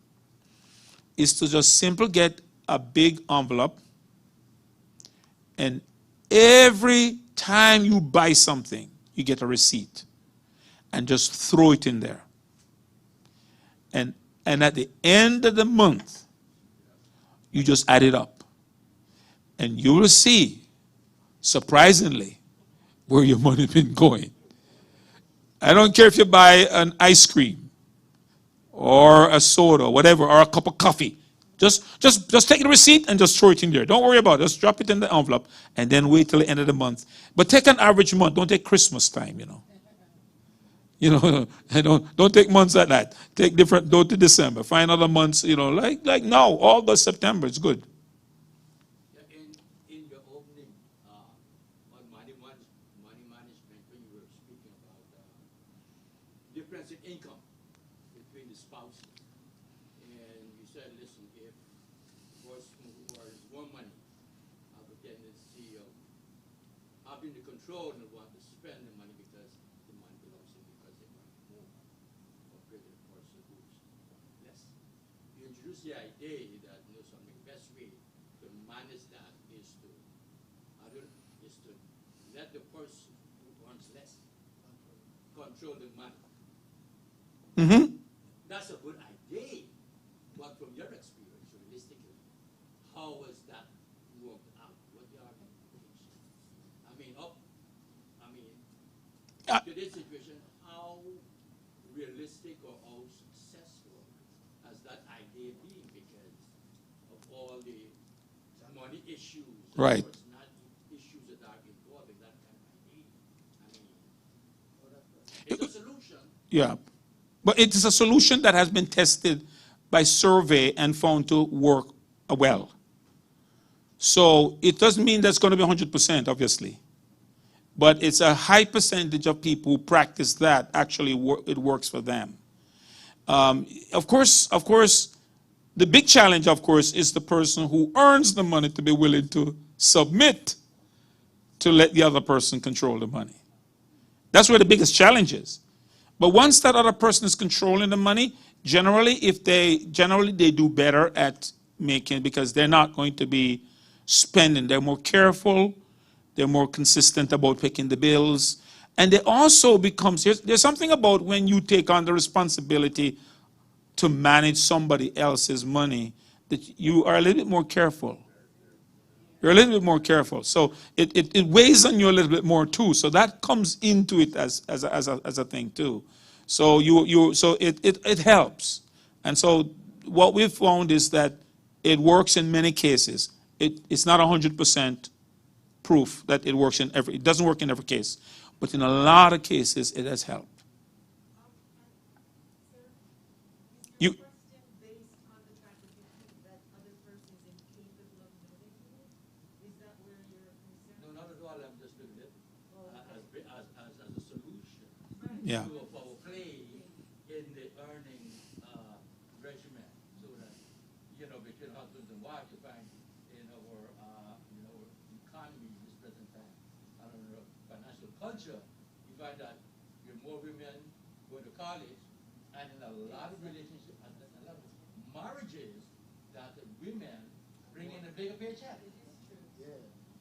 is to just simply get a big envelope, and every time you buy something, you get a receipt, and just throw it in there. And at the end of the month, you just add it up, and you will see, surprisingly, where your money been going. I don't care if you buy an ice cream or a soda, whatever, or a cup of coffee. Just take the receipt and just throw it in there. Don't worry about it. Just drop it in the envelope and then wait till the end of the month. But take an average month. Don't take Christmas time, you know. You know, don't take months like that. Take different, go to December. Find other months, you know, like now, August, September, it's good. In your opening on money management, when you were speaking about difference in income between the spouses, and you said, listen, if person who earns more money have a tendency of having the control and want to spend the money because the money belongs to them because they want more compared to the person who's less. You introduce the idea that something best way to manage that is to let the person who earns less control the money. Mm-hmm. That's a good idea, but from your experience, realistically, how was that worked out? What are your implications? Today's situation, how realistic or how successful has that idea been because of all the money issues, Right. personality issues that are involved in that kind of idea? It's a solution. Yeah. But it is a solution that has been tested by survey and found to work well. So it doesn't mean that's going to be 100%, obviously. But it's a high percentage of people who practice that actually it works for them. Of course, the big challenge, of course, is the person who earns the money to be willing to submit to let the other person control the money. That's where the biggest challenge is. But once that other person is controlling the money, generally they do better at making, because they're not going to be spending. They're more careful. They're more consistent about paying the bills. And they also there's something about when you take on the responsibility to manage somebody else's money that you are a little bit more careful. You're a little bit more careful. So it weighs on you a little bit more too. So that comes into it as a thing too. So it helps. And so what we've found is that it works in many cases. It's not 100% proof that it works it doesn't work in every case. But in a lot of cases it has helped. You No, not at all. I'm just looking at it as a solution Yeah. to a foul play in the earning regimen, so that between husbands and wives, you find in our economy in this present time, I don't know, financial culture, you find that there are more women going to college, and in a lot of relationships, and a lot of marriages, that the women bring in a bigger paycheck.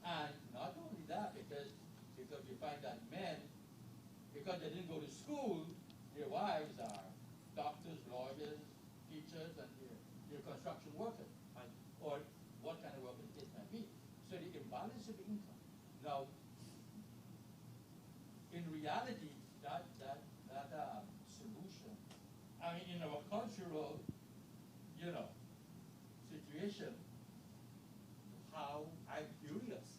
And not only that, because you find that men, because they didn't go to school, their wives are doctors, lawyers, teachers, and they're construction workers, or what kind of work the case might be. So the imbalance of income. Now, in reality, that solution, in our cultural, situation, I'm curious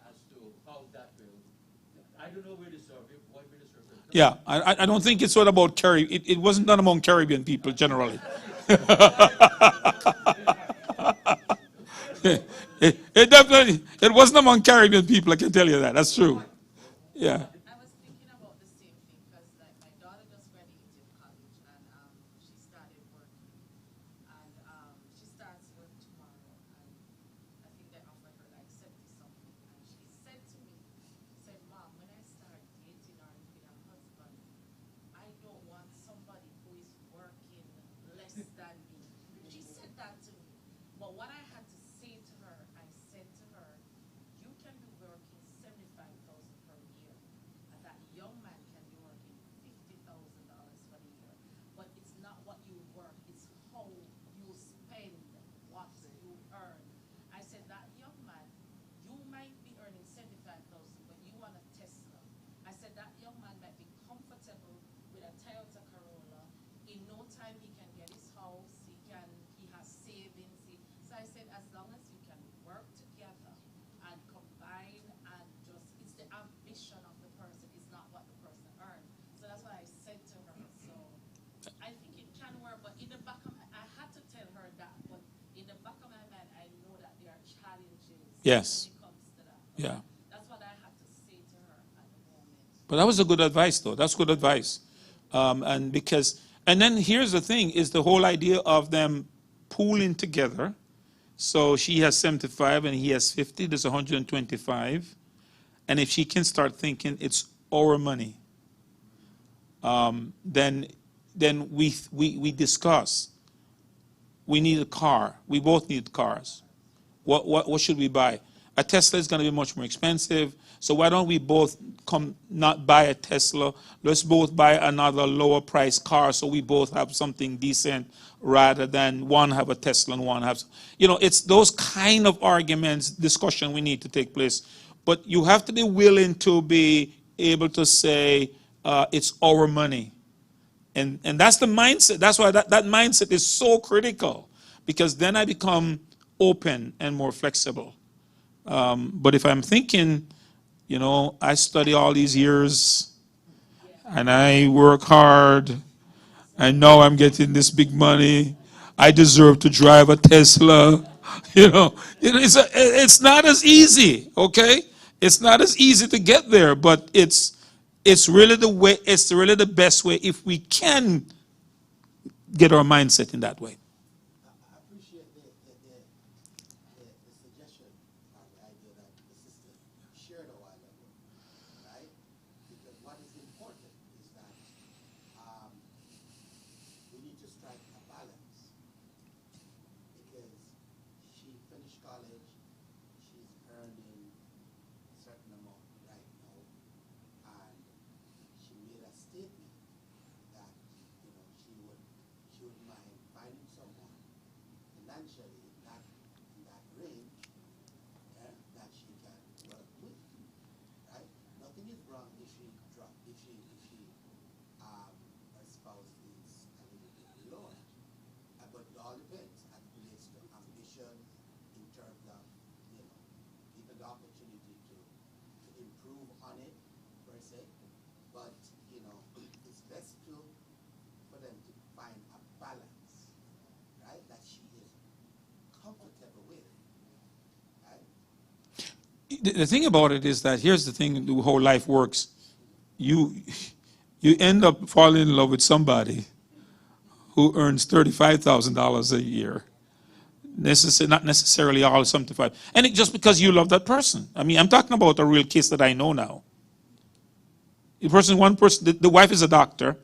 as to how that will. I don't know where the survey, what will the survey. Yeah, I don't think it's all about Caribbean. It wasn't done among Caribbean people generally. It definitely, it wasn't among Caribbean people, I can tell you that. That's true. Yeah. I was thinking about the same thing because like my daughter just graduated college and she started working and she starts work tomorrow and I think they offered her like 70 something and she said to me, Mom, when I start dating or with a husband, I don't want somebody who is working less than me. She said that to me. But what I had to say to her, I said to her, you can be working $75,000 per year Yes. when it comes to that. Yeah. That's what I have to say to her at the moment. But that was a good advice, though. That's good advice. And then here's the thing, is the whole idea of them pooling together. So she has 75 and he has 50, there's 125. And if she can start thinking it's our money, then we discuss. We need a car. We both need cars. What should we buy? A Tesla is going to be much more expensive. So why don't we both not buy a Tesla? Let's both buy another lower price car so we both have something decent rather than one have a Tesla and one have, it's those kind of arguments, discussion we need to take place. But you have to be willing to be able to say, it's our money. And that's the mindset. That's why that mindset is so critical, because then I become open and more flexible. But if I'm thinking, I study all these years and I work hard, I know I'm getting this big money, I deserve to drive a Tesla, it's not as easy, okay? It's not as easy to get there, but it's really the best way if we can get our mindset in that way. I appreciate the suggestion or the idea that the sister shared a while ago, right? Because what is important is that we need to strike a balance. Because she finished college, she's earning a certain amount right now, and she made a statement that she would mind finding someone financially in that range that she can work with, right? Nothing is wrong if her spouse is a little bit lower, but it all depends as it relates to ambition in terms of even the opportunity to improve on it per se, but it's best for them to find a balance, right, that she is comfortable with, right? The thing about it is that here's the thing, the whole life works. You end up falling in love with somebody who earns $35,000 a year. Not necessarily all 75. And it just because you love that person. I mean, I'm talking about a real case that I know now. One person, the wife is a doctor,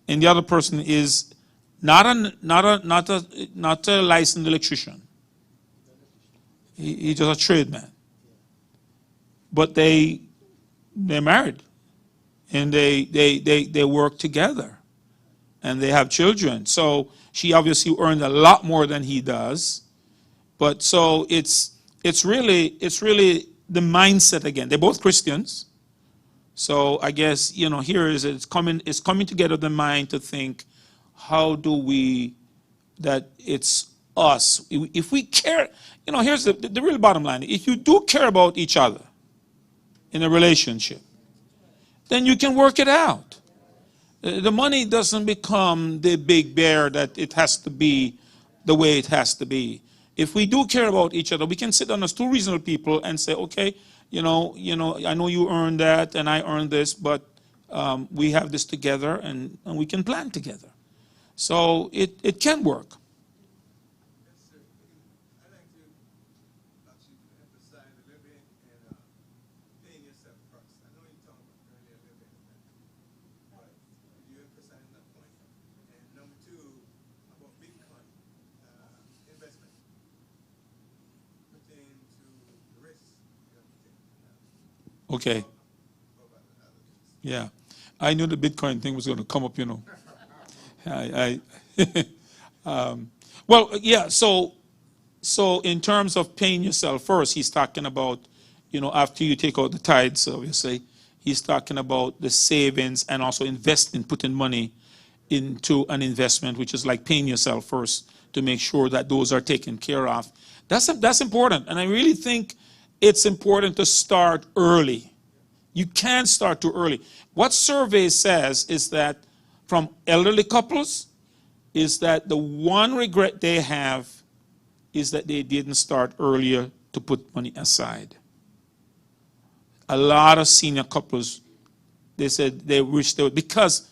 and the other person is not a licensed electrician. He's just a tradesman. But they're married, and they work together, and they have children. So she obviously earned a lot more than he does. But so it's really the mindset again. They're both Christians. So I guess, here it's coming together the mind to think, how do we, that it's us. If we care, here's the real bottom line. If you do care about each other in a relationship, then you can work it out. The money doesn't become the big bear that it has to be the way it has to be. If we do care about each other, we can sit down as two reasonable people and say, okay, I know you earned that and I earned this, but we have this together and we can plan together. So it can work. Yes, sir. I'd like to actually emphasize the living and paying yourself first. I know you talked about earlier living, but you emphasize that point. And number two, about Bitcoin investment. Pertaining to the risk you have to take. Okay. Yeah. I knew the Bitcoin thing was going to come up, Well, yeah, so in terms of paying yourself first, he's talking about, after you take out the tithes, obviously, he's talking about the savings and also investing, putting money into an investment, which is like paying yourself first to make sure that those are taken care of. That's important. And I really think it's important to start early. You can't start too early. What survey says is that from elderly couples, is that the one regret they have is that they didn't start earlier to put money aside. A lot of senior couples, they said they wish they would, because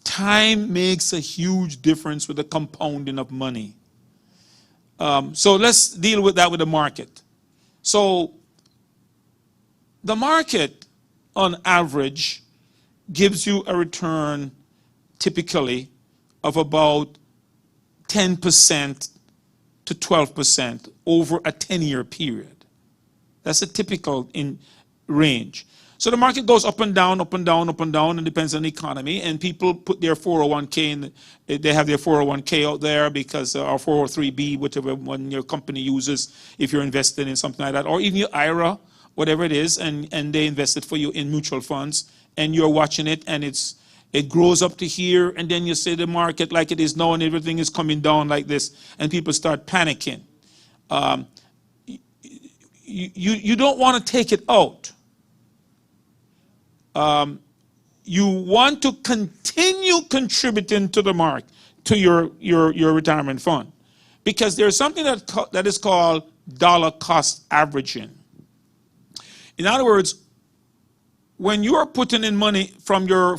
time makes a huge difference with the compounding of money. So let's deal with that with the market. So the market, on average, gives you a return typically of about 10% to 12% over a 10-year period. That's a typical range. So the market goes up and down, up and down, up and down, and depends on the economy. And people put their 401k in, they have their 401k out there because, or 403b, whichever one your company uses, if you're invested in something like that, or even your IRA, whatever it is, and they invest it for you in mutual funds, and you're watching it, and it grows up to here, and then you see the market like it is now, and everything is coming down like this, and people start panicking. You don't want to take it out. You want to continue contributing to the market, to your retirement fund, because there's something that is called dollar cost averaging. In other words, when you are putting in money from your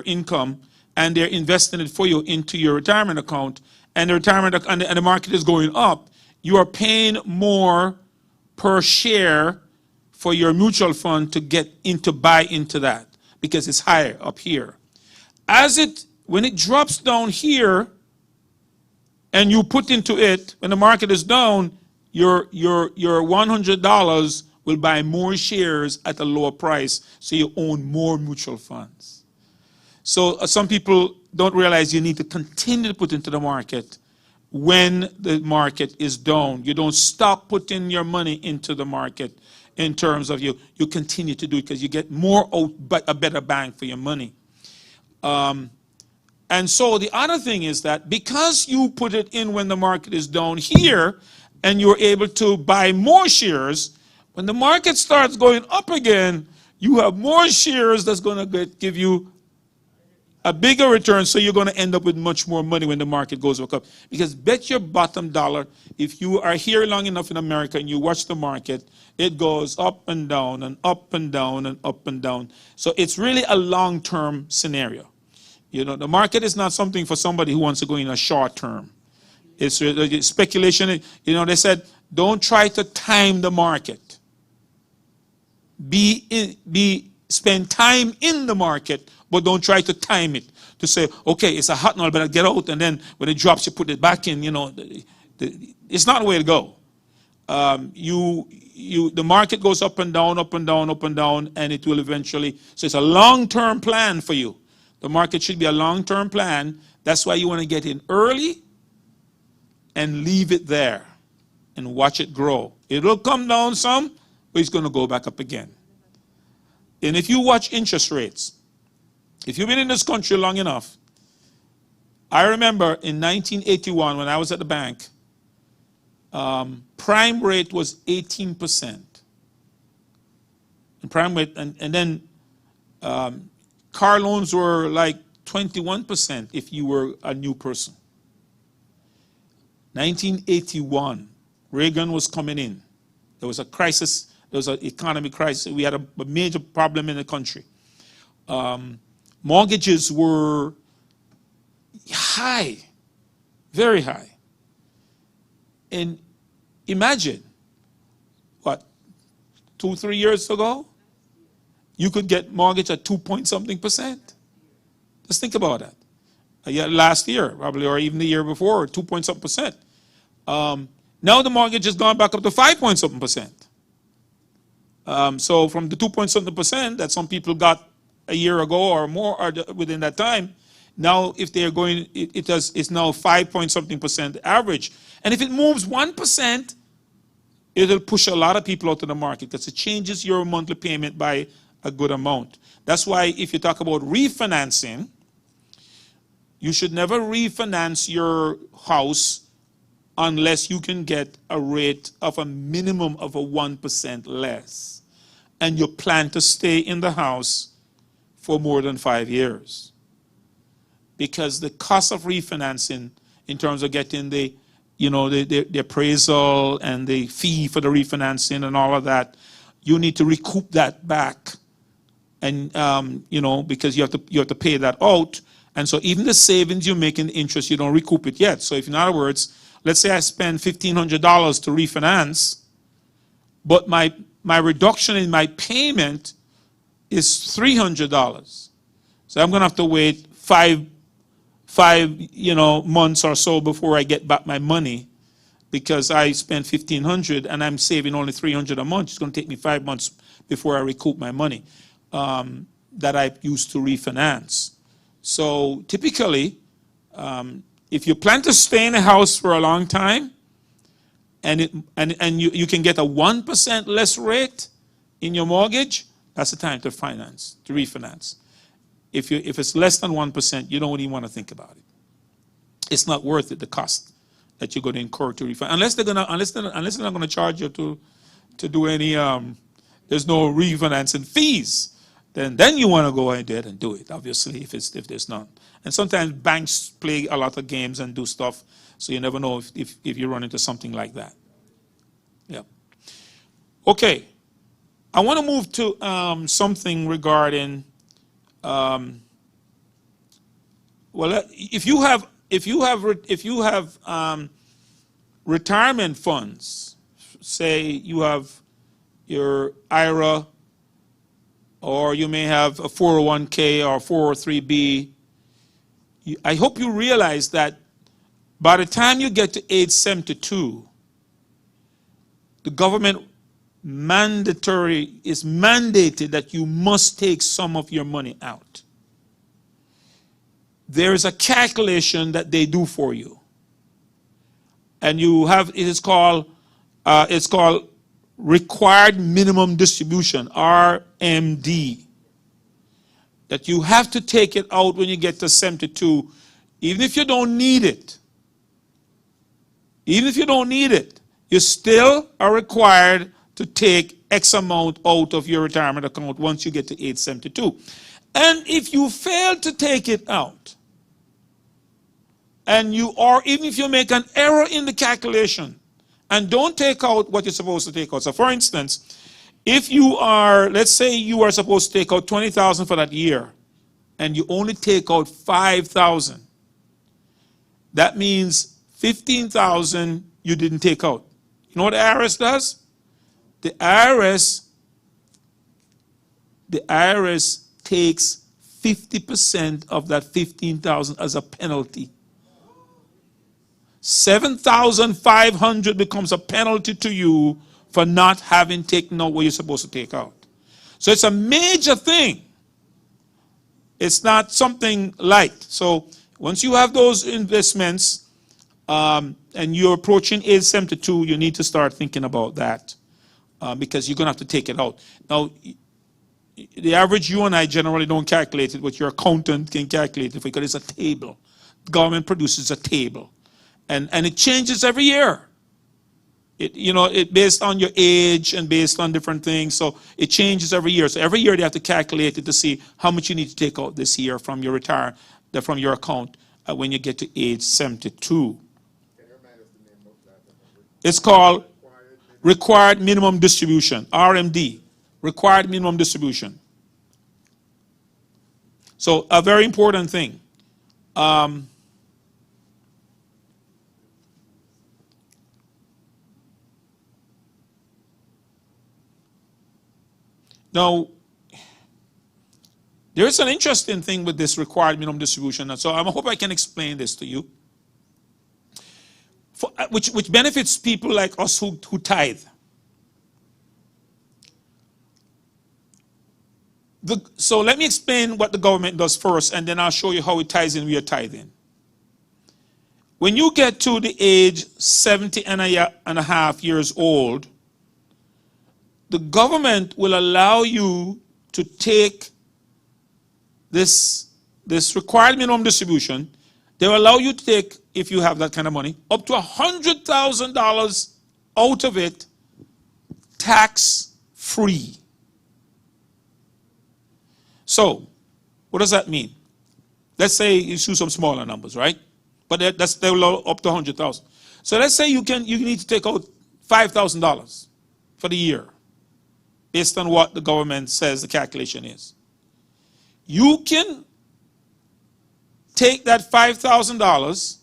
income, and they're investing it for you into your retirement account, and the market is going up, you are paying more per share for your mutual fund to buy into that, because it's higher up here. When it drops down here, and you put into it, when the market is down, your $100 will buy more shares at a lower price, so you own more mutual funds. So some people don't realize you need to continue to put into the market when the market is down. You don't stop putting your money into the market in terms of you continue to do it, because you get more out, but a better bang for your money. And so the other thing is that because you put it in when the market is down here, and you're able to buy more shares, when the market starts going up again, you have more shares that's going to give you a bigger return, so you're going to end up with much more money when the market goes back up. Because bet your bottom dollar, if you are here long enough in America and you watch the market, it goes up and down and up and down and up and down. So it's really a long-term scenario. You know, the market is not something for somebody who wants to go in a short term. It's speculation. You know, they said, don't try to time the market. Spend time in the market, but don't try to time it. To say, okay, it's a hot now, but I get out, and then when it drops, you put it back in. You know, it's not the way to go. The market goes up and down, up and down, up and down, and it will eventually. So it's a long-term plan for you. The market should be a long-term plan. That's why you want to get in early and leave it there and watch it grow. It will come down some, but it's going to go back up again. And if you watch interest rates, if you've been in this country long enough, I remember in 1981 when I was at the bank, prime rate was 18%. And prime rate, and then car loans were like 21% if you were a new person. 1981, Reagan was coming in. There was a crisis. There was an economic crisis. We had a major problem in the country. Mortgages were high, very high. And imagine, 2-3 years ago, you could get mortgage at 2-point-something%. Just think about that. Last year, probably, or even the year before, 2-point-something%. Now the mortgage has gone back up to 5-point-something%. So from the 2-point-something% that some people got a year ago or more, or within that time, now if they're going, it's now 5-point-something% average. And if it moves 1%, it'll push a lot of people out of the market, because it changes your monthly payment by a good amount. That's why if you talk about refinancing, you should never refinance your house unless you can get a rate of a minimum of a 1% less, and you plan to stay in the house for more than 5 years. Because the cost of refinancing in terms of getting the you know, the appraisal and the fee for the refinancing and all of that, you need to recoup that back. And, you know, because you have to pay that out. And so even the savings you make in interest, you don't recoup it yet. So if, in other words, let's say I spend $1,500 to refinance, but my reduction in my payment is $300. So I'm going to have to wait five months or so before I get back my money, because I spent $1,500 and I'm saving only $300 a month. It's going to take me 5 months before I recoup my money that I used to refinance. So typically, if you plan to stay in a house for a long time, and you can get a 1% less rate in your mortgage, that's the time to refinance. If it's less than 1%, you don't even want to think about it. It's not worth it, the cost that you're going to incur to refinance, unless they're not going to charge you to do any. There's no refinancing fees. Then you want to go ahead and do it. Obviously, if there's none. And sometimes banks play a lot of games and do stuff, so you never know if you run into something like that. Yeah. Okay. I want to move to something regarding. Well, if you have retirement funds, say you have your IRA, or you may have a 401k or 403b, I hope you realize that by the time you get to age 72, the government is mandated that you must take some of your money out. There is a calculation that they do for you, and it's called required minimum distribution, RMD, that you have to take it out when you get to 72, even if you don't need it. Even if you don't need it, you still are required to take X amount out of your retirement account once you get to age 72. And if you fail to take it out, even if you make an error in the calculation and don't take out what you're supposed to take out. So for instance, if let's say you are supposed to take out $20,000 for that year, and you only take out $5,000, that means $15,000 you didn't take out. You know what the IRS does? The IRS takes 50% of that $15,000 as a penalty. $7,500 becomes a penalty to you for not having taken out what you're supposed to take out. So it's a major thing. It's not something light. So once you have those investments and you're approaching age 72, you need to start thinking about that because you're going to have to take it out. Now, the average you and I generally don't calculate it, but your accountant can calculate it because it's a table. The government produces a table. And it changes every year. It based on your age and based on different things. So it changes every year. So every year they have to calculate it to see how much you need to take out this year from your from your account when you get to age 72. It's called required minimum distribution, RMD, required minimum distribution. So a very important thing. Now, there is an interesting thing with this required minimum distribution, and so I hope I can explain this to you, which benefits people like us who tithe. So let me explain what the government does first, and then I'll show you how it ties in with your tithing. When you get to the age 70 and a half years old, the government will allow you to take this required minimum distribution. They will allow you to take, if you have that kind of money, up to $100,000 out of it tax-free. So, what does that mean? Let's say you choose some smaller numbers, right? but that's still up to 100,000. So let's say you need to take out $5,000 for the year, based on what the government says the calculation is. You can take that $5,000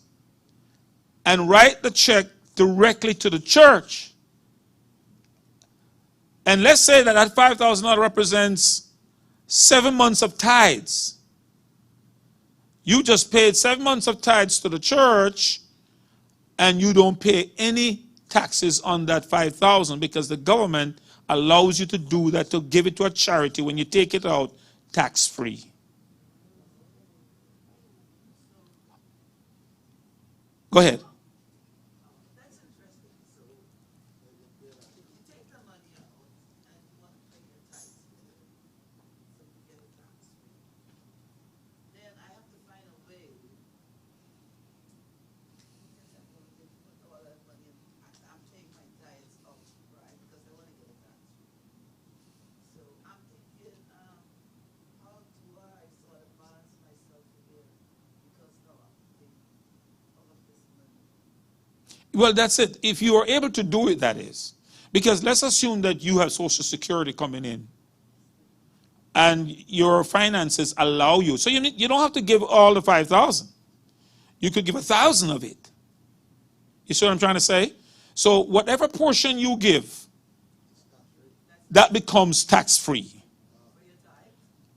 and write the check directly to the church. And let's say that $5,000 represents 7 months of tithes. You just paid 7 months of tithes to the church, and you don't pay any taxes on that $5,000 because the government allows you to do that, to give it to a charity when you take it out tax-free. Go ahead. That's interesting. So, if you take the money out and you want to pay your tax with it, so you get it tax free, then I have to find a way. Because I'm going to put all that money in. I'm paying my tithes out, right? Because I want to get it tax free. So I'm thinking, how do I sort of balance myself here? Because now I'm paying all of this money. Well, that's it. If you are able to do it, that is. Because let's assume that you have Social Security coming in and your finances allow you. So you don't have to give all the 5,000. You could give 1,000 of it. You see what I'm trying to say? So whatever portion you give, that becomes tax-free.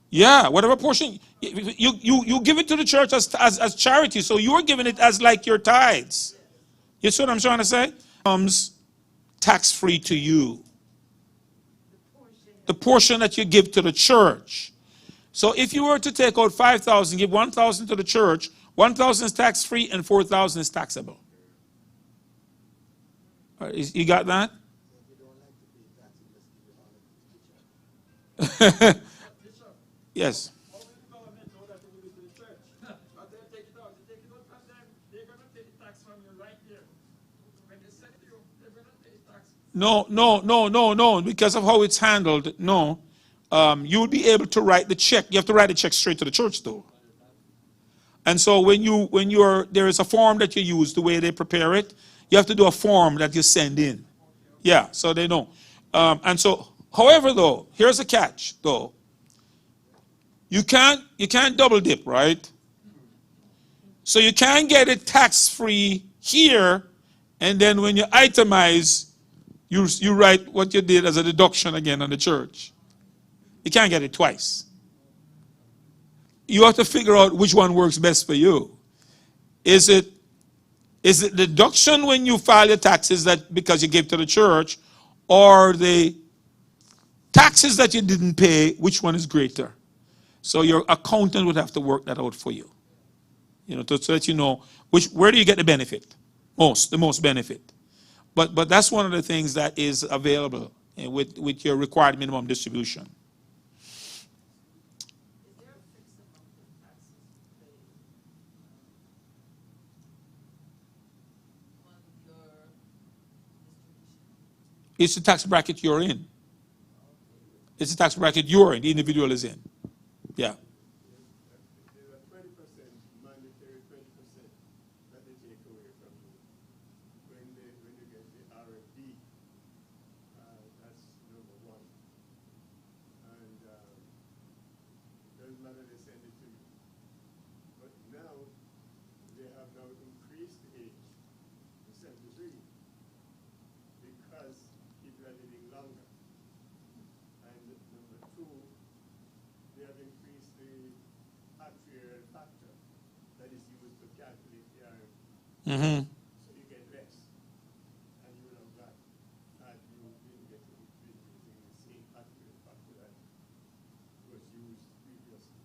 Yeah, whatever portion. You give it to the church as charity. So you're giving it as like your tithes. You see what I'm trying to say? Comes tax-free to you. The portion that you give to the church. So if you were to take out 5,000, give 1,000 to the church, 1,000 is tax-free and 4,000 is taxable. All right, you got that? Yes. How will the government know that you give it to the church? But they take it out from them, they're going to take tax from you right there. When they send you, they're going to take tax. No. Because of how it's handled, no. You would be able to write the check. You have to write the check straight to the church, though. And so there is a form that you use, the way they prepare it. You have to do a form that you send in. Yeah, so they know. And so, however, though, here's a catch, though. You can't double dip, right? So you can't get it tax-free here, and then when you itemize, you write what you did as a deduction again on the church. You can't get it twice. You have to figure out which one works best for you. Is it deduction when you file your taxes that because you gave to the church, or the taxes that you didn't pay, which one is greater? So your accountant would have to work that out for you. So that you know where do you get the benefit? The most benefit. But that's one of the things that is available with your required minimum distribution. Is there a fixed amount of taxes to pay on your distribution? It's the tax bracket you're in. It's the tax bracket you're in, the individual is in. Yeah. There's a 20% mandatory 20% that they take away from you when you get the R&D. That's number one. And doesn't matter, they send it to you. But now they have now increased the age to 73 because people are living longer. And number two, they have increased the actuarial factor that is used to calculate the RMD. Mm-hmm. So you get less. And you would have got had you been using the same actuarial factor that was used previously.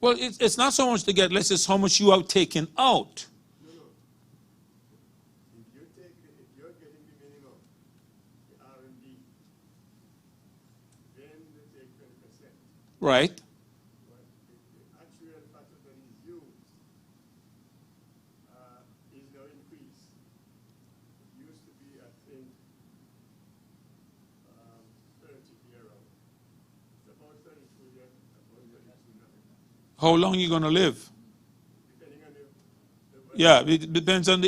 Well, it's not so much to get less, it's how much you have taken out. No. If you're getting the minimum, the R&D, then they take 20%. Right. But the actual factor that is used is now increased. It used to be, I think, 30 year old. It's about 32 years, about 32 now. How long are you going to live? Depending on Yeah, it depends on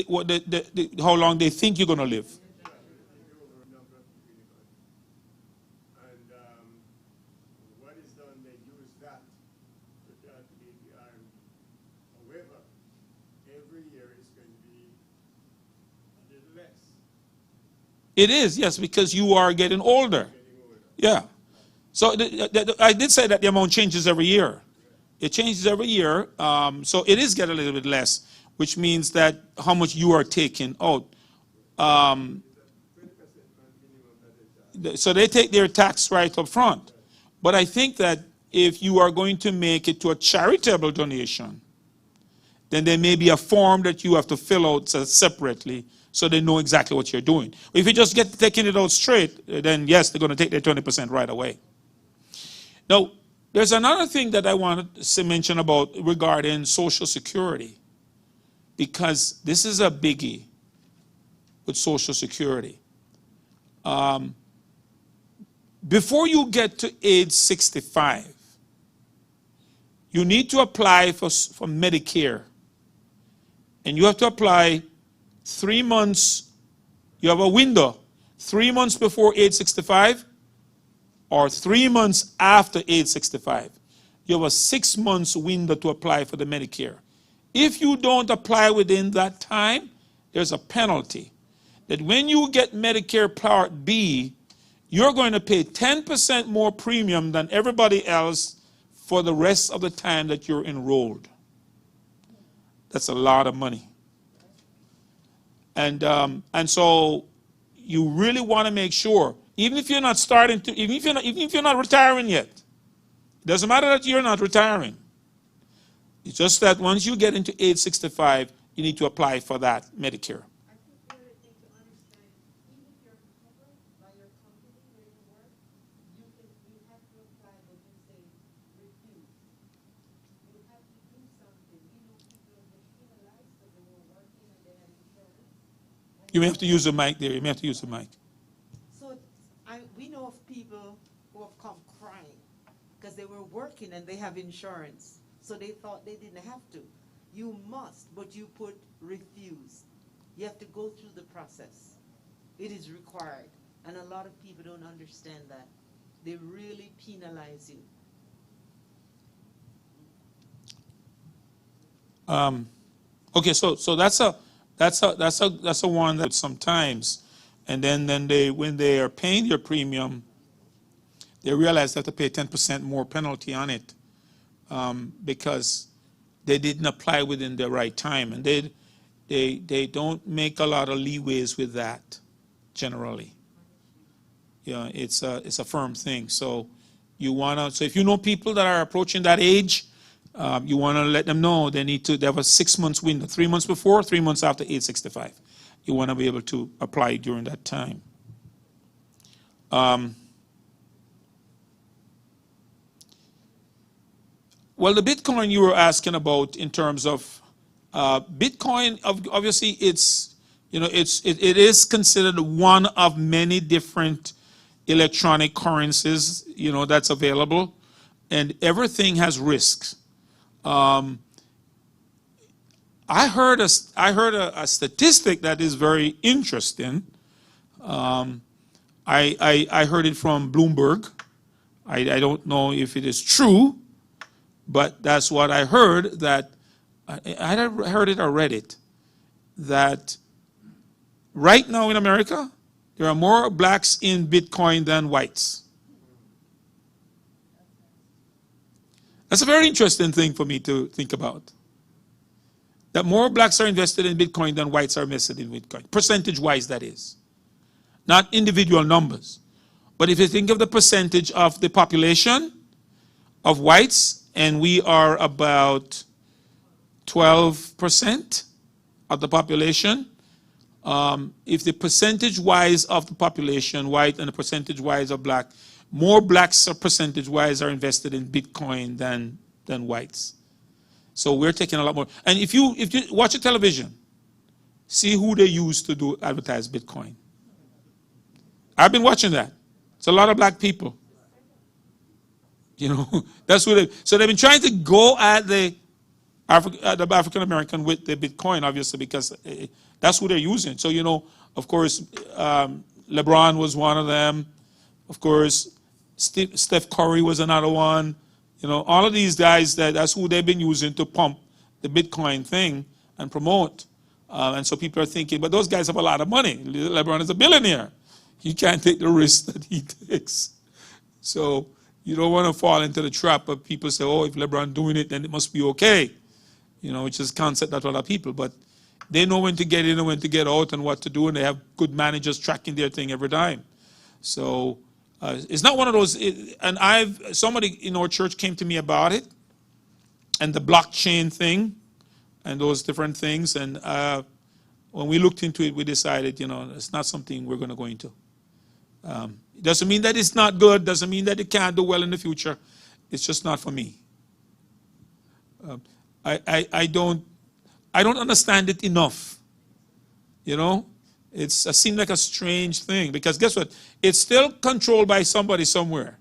how long they think you're going to live. And what is done, they use that to calculate the RMD. However, every year it's going to be a little less. It is, yes, because you are getting older. Yeah. So I did say that the amount changes every year. It changes every year. So it is getting a little bit less, which means that how much you are taking out. So they take their tax right up front. But I think that if you are going to make it to a charitable donation, then there may be a form that you have to fill out separately so they know exactly what you're doing. If you just get taking it out straight, then yes, they're going to take their 20% right away. Now, there's another thing that I wanted to mention about regarding Social Security, because this is a biggie with Social Security. Before you get to age 65, you need to apply for Medicare. And you have to apply 3 months, you have a window, 3 months before age 65 or 3 months after age 65. You have a 6 months window to apply for the Medicare. If you don't apply within that time, there's a penalty. That when you get Medicare Part B, you're going to pay 10% more premium than everybody else for the rest of the time that you're enrolled. That's a lot of money. And so you really want to make sure, even if you're not starting to, even if you're not retiring yet, it doesn't matter that you're not retiring. It's just that once you get into age 65, you need to apply for that Medicare. I think the other thing to understand, even if you're covered by your company where you work, you have to apply what you say refuse. You have to do something. You know, people get penalized because they were working and they had insurance. You may have to use the mic there. You may have to use the mic. So we know of people who have come crying because they were working and they have insurance. So they thought they didn't have to. You must, but you put refuse. You have to go through the process. It is required. And a lot of people don't understand that. They really penalize you. Okay, so that's a one that sometimes, and then they, when they are paying their premium, they realize they have to pay 10% more penalty on it because they didn't apply within the right time, and they don't make a lot of leeways with that generally. Yeah, it's a firm thing. So you wanna, so if you know people that are approaching that age, you want to let them know they have a 6 months window, 3 months before, 3 months after age 65. You want to be able to apply during that time. Well, the Bitcoin you were asking about in terms of Bitcoin, obviously it's, it is considered one of many different electronic currencies, that's available, and everything has risks. I heard a statistic that is very interesting. I heard it from Bloomberg. I don't know if it is true, but that's what I heard. That I heard it or read it. That right now in America, there are more blacks in Bitcoin than whites. That's a very interesting thing for me to think about. That more blacks are invested in Bitcoin than whites are invested in Bitcoin. Percentage-wise, that is. Not individual numbers. But if you think of the percentage of the population of whites, and we are about 12% of the population, if the percentage-wise of the population, white, and the percentage-wise of black, more blacks percentage-wise are invested in Bitcoin than whites. So we're taking a lot more. And if you watch a television, see who they use to advertise Bitcoin. I've been watching that. It's a lot of black people. That's who so they've been trying to go at the the African American with the Bitcoin, obviously, because that's who they're using. So, of course, LeBron was one of them. Of course, Steph Curry was another one. All of these guys, that's who they've been using to pump the Bitcoin thing and promote. And so people are thinking, but those guys have a lot of money. LeBron is a billionaire. He can't take the risk that he takes. So you don't want to fall into the trap of people say, oh, if LeBron doing it, then it must be okay. Which is a concept that other people. But they know when to get in and when to get out and what to do, and they have good managers tracking their thing every time. So it's not one of those, and somebody in our church came to me about it, and the blockchain thing, and those different things, and when we looked into it, we decided, it's not something we're going to go into. It doesn't mean that it's not good, doesn't mean that it can't do well in the future. It's just not for me. I don't understand it enough. It seems like a strange thing, because guess what? It's still controlled by somebody somewhere.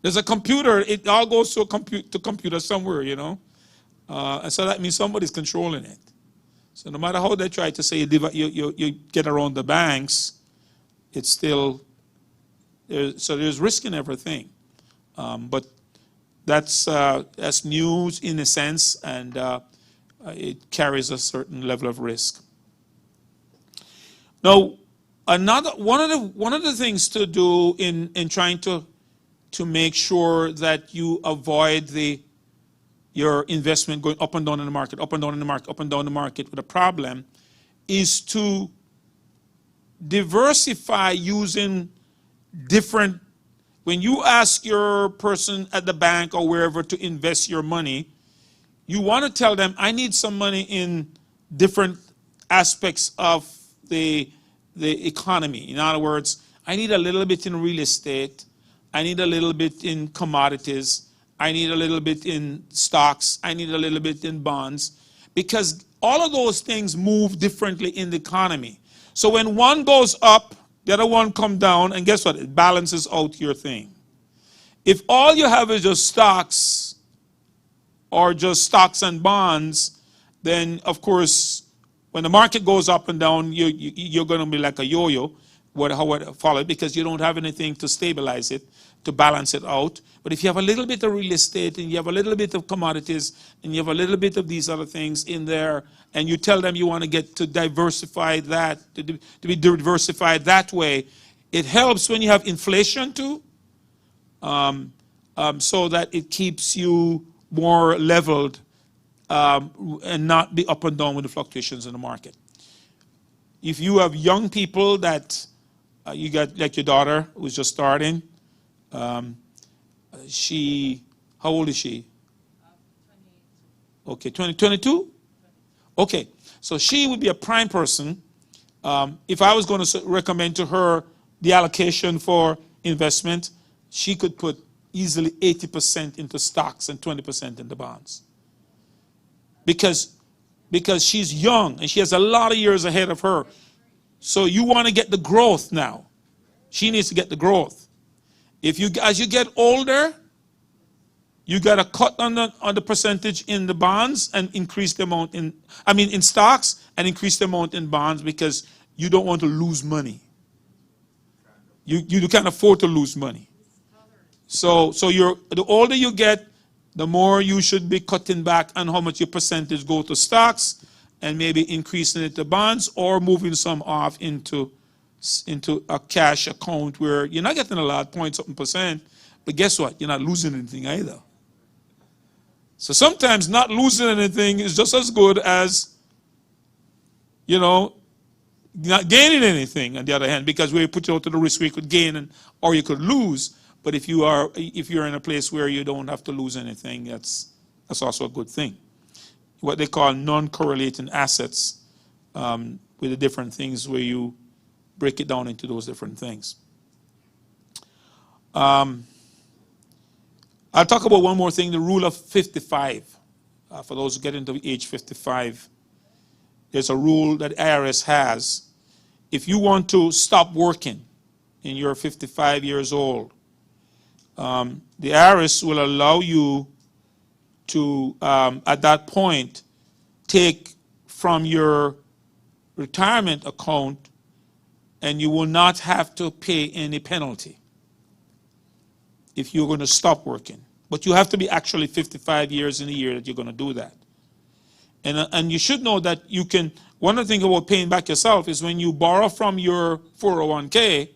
There's a computer, it all goes to a computer somewhere, and so that means somebody's controlling it. So no matter how they try to say you get around the banks, it's still, there's risk in everything. But that's news in a sense, and it carries a certain level of risk. Now, one of the things to do in trying to make sure that you avoid your investment going up and down in the market, up and down in the market, up and down the market with a problem, is to diversify using different. When you ask your person at the bank or wherever to invest your money, you want to tell them, I need some money in different aspects of the economy. In other words, I need a little bit in real estate. I need a little bit in commodities. I need a little bit in stocks. I need a little bit in bonds. Because all of those things move differently in the economy. So when one goes up, the other one comes down, and guess what? It balances out your thing. If all you have is just stocks, or just stocks and bonds, then of course, when the market goes up and down, you're going to be like a yo-yo, how it follows, because you don't have anything to stabilize it, to balance it out. But if you have a little bit of real estate, and you have a little bit of commodities, and you have a little bit of these other things in there, and you tell them you want to get to diversify that, to be diversified that way, it helps when you have inflation too, so that it keeps you more leveled and not be up and down with the fluctuations in the market. If you have young people that you got, like your daughter who's just starting, how old is she? 22. Okay, 22? Okay, so she would be a prime person. If I was going to recommend to her the allocation for investment, she could put easily 80% into stocks and 20% into bonds. Because she's young and she has a lot of years ahead of her. So you want to get the growth now. She needs to get the growth. As you get older, you got to cut on the percentage in the bonds and increase the amount in stocks and increase the amount in bonds, because you don't want to lose money. You can't afford to lose money. So the older you get, the more you should be cutting back on how much your percentage go to stocks, and maybe increasing it to bonds, or moving some off into a cash account where you're not getting a lot, point something percent, but guess what? You're not losing anything either. So sometimes not losing anything is just as good as, not gaining anything on the other hand, because we put you out to the risk where you could gain or you could lose. But if you're in a place where you don't have to lose anything, that's also a good thing. What they call non-correlating assets, with the different things where you break it down into those different things. I'll talk about one more thing, the rule of 55. For those who get into age 55, there's a rule that IRS has. If you want to stop working and you're 55 years old, the IRS will allow you to at that point, take from your retirement account, and you will not have to pay any penalty if you're going to stop working. But you have to be actually 55 years in a year that you're going to do that. And you should know that you can, one of the things about paying back yourself is when you borrow from your 401k,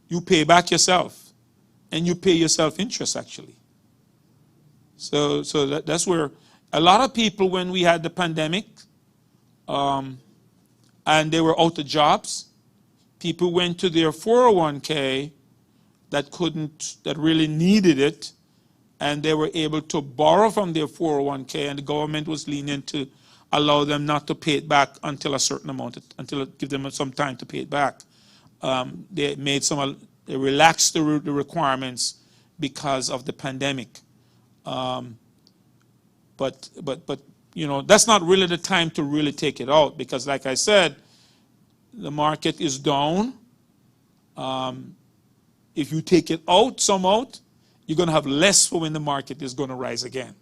you pay back yourself. And you pay yourself interest, actually. So that's where a lot of people, when we had the pandemic, and they were out of jobs, people went to their 401k that really needed it, and they were able to borrow from their 401k, and the government was lenient to allow them not to pay it back until a certain amount, until it give them some time to pay it back. They relaxed the requirements because of the pandemic. But you know, that's not really the time to really take it out, because like I said, the market is down. If you take it out, some out, you're going to have less for when the market is going to rise again.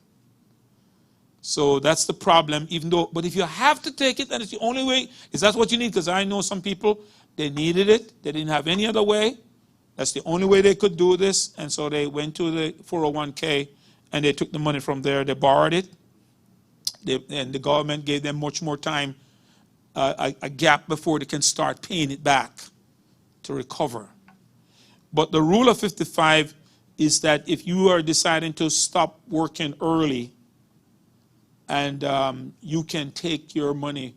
So that's the problem, but if you have to take it, and it's the only way, is that's what you need, because I know some people, they needed it, they didn't have any other way. That's the only way they could do this, and so they went to the 401k, and they took the money from there, they borrowed it, and the government gave them much more time, a gap before they can start paying it back to recover. But the rule of 55 is that if you are deciding to stop working early, and you can take your money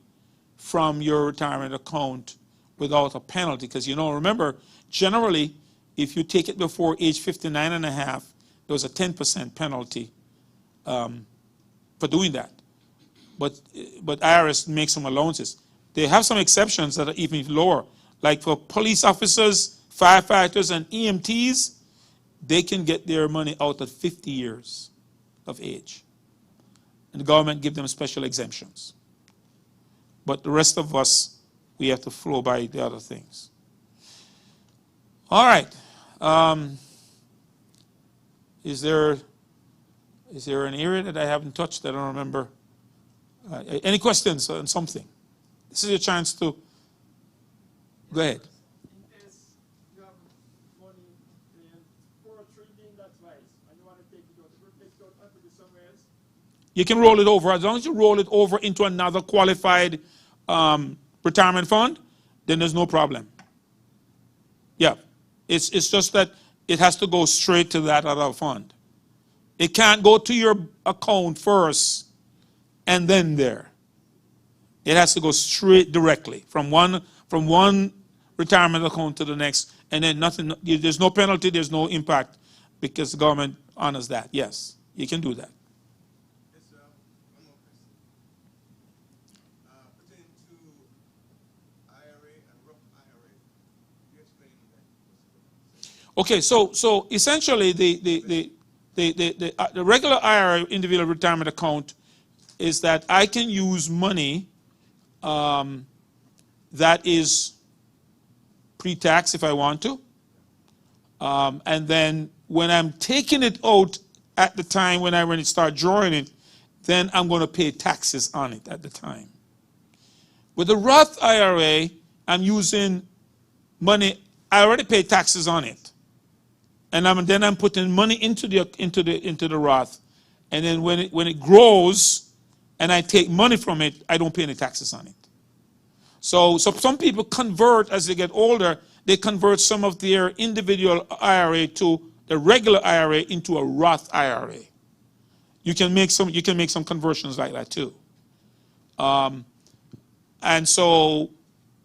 from your retirement account without a penalty, because you know, remember, generally, if you take it before age 59 and a half, there was a 10% penalty for doing that. But IRS makes some allowances. They have some exceptions that are even lower. Like for police officers, firefighters, and EMTs, they can get their money out at 50 years of age. And the government give them special exemptions. But the rest of us, we have to flow by the other things. All right. Is there an area that I haven't touched that I don't remember? Any questions on something? This is your chance to go ahead. In case you have money for a trading that's wise, and you want to take it out, take it out and put it somewhere else? You can roll it over. As long as you roll it over into another qualified retirement fund, then there's no problem. Yeah. It's just that it has to go straight to that other fund. It can't go to your account first and then there. It has to go straight directly from one retirement account to the next, and then nothing. There's no penalty, there's no impact, because the government honors that. Yes, you can do that. Yes, sir. One more question. Pertaining to IRA and Roth IRA, you explain that? Okay, so essentially the regular IRA, individual retirement account, is that I can use money that is pre-tax if I want to. And then when I'm taking it out at the time when I start drawing it, then I'm going to pay taxes on it at the time. With the Roth IRA, I'm using money, I already pay taxes on it. And then I'm putting money into the Roth. And then when it grows and I take money from it, I don't pay any taxes on it. So some people convert as they get older, they convert some of their individual IRA to the regular IRA into a Roth IRA. You can make some conversions like that too. And so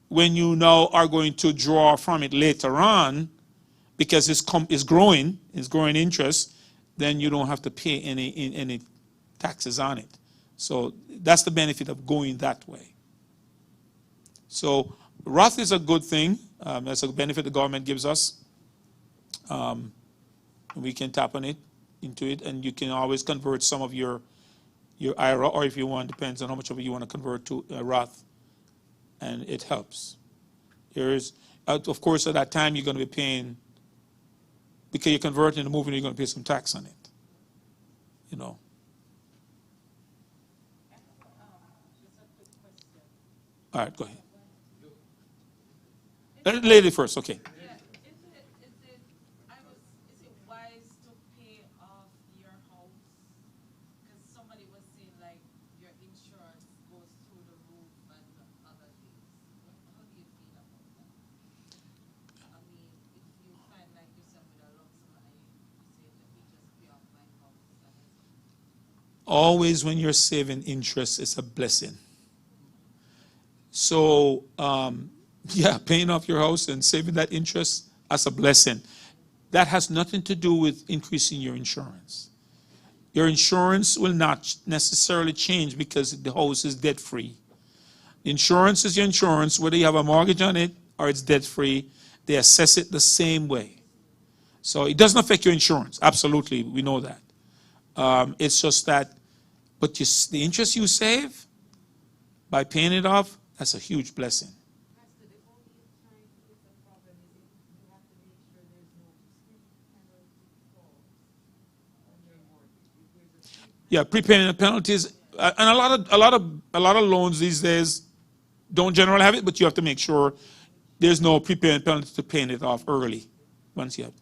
when you now are going to draw from it later on, because it's growing interest, then you don't have to pay any taxes on it. So that's the benefit of going that way. So Roth is a good thing. That's a benefit the government gives us. We can tap on it, into it, and you can always convert some of your IRA, or if you want, depends on how much of it you want to convert to Roth, and it helps. Of course, at that time you're going to be paying, because you're converting and moving, you're going to pay some tax on it. You know, All right, go ahead. Lady first, okay. Yeah, is it wise to pay off your house? Because somebody was saying like your insurance goes through the roof and other things. How do you feel about that? I mean, if you find like yourself with a lump sum and you say, let me just pay off my house. Always when you're saving interest, it's a blessing. So, yeah, paying off your house and saving that interest, that's a blessing. That has nothing to do with increasing your insurance. Your insurance will not necessarily change because the house is debt-free. Insurance is your insurance, whether you have a mortgage on it or it's debt-free, they assess it the same way. So it doesn't affect your insurance. Absolutely, we know that. It's just that, but the interest you save by paying it off, that's a huge blessing. Pastor, the only time it's a problem is if you have to make sure there's no penalty clause on your mortgage. If there's a Yeah, prepayment penalties, and a lot of loans these days don't generally have it, but you have to make sure there's no prepayment penalty to paying it off early once you have.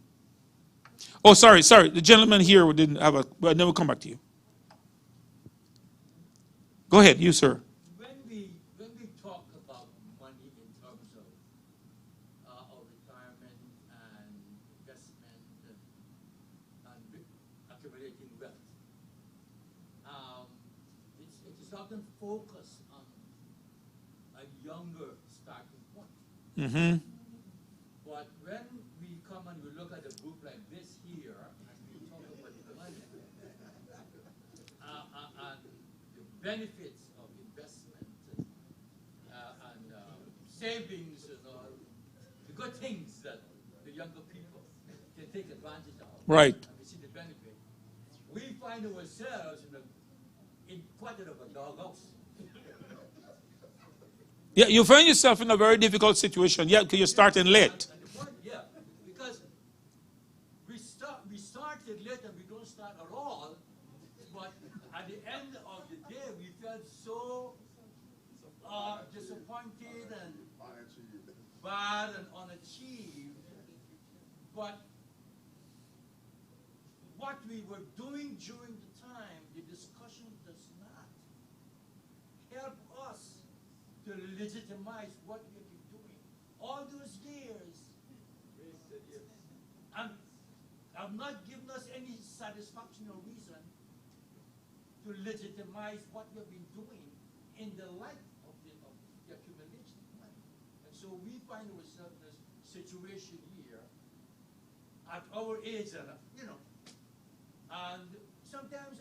Oh, sorry. The gentleman here who didn't have a. Well, then we'll come back to you. Go ahead, you sir. When we talk about money in terms of our retirement and investment and accumulating wealth, it is often focused on a younger starting point. Mm-hmm. But when we come and we look at a group like this here, and we talk about money and the benefits of investment and savings and all the good things that the younger people can take advantage of, Right. and we see the benefit, we find ourselves in quite a bit of a doghouse. Yeah, you find yourself in a very difficult situation. Yeah, because you're starting late. And the point, yeah, because we started late and we don't start at all, but at the end of the day, we felt so disappointed and bad and unachieved. But what we were doing during the time, the discussion does not help us to legitimize what we have been doing all those years, and have not given us any satisfaction or reason to legitimize what we have been doing in the light of the accumulation of money. And so we find ourselves in a situation here at our age, and and sometimes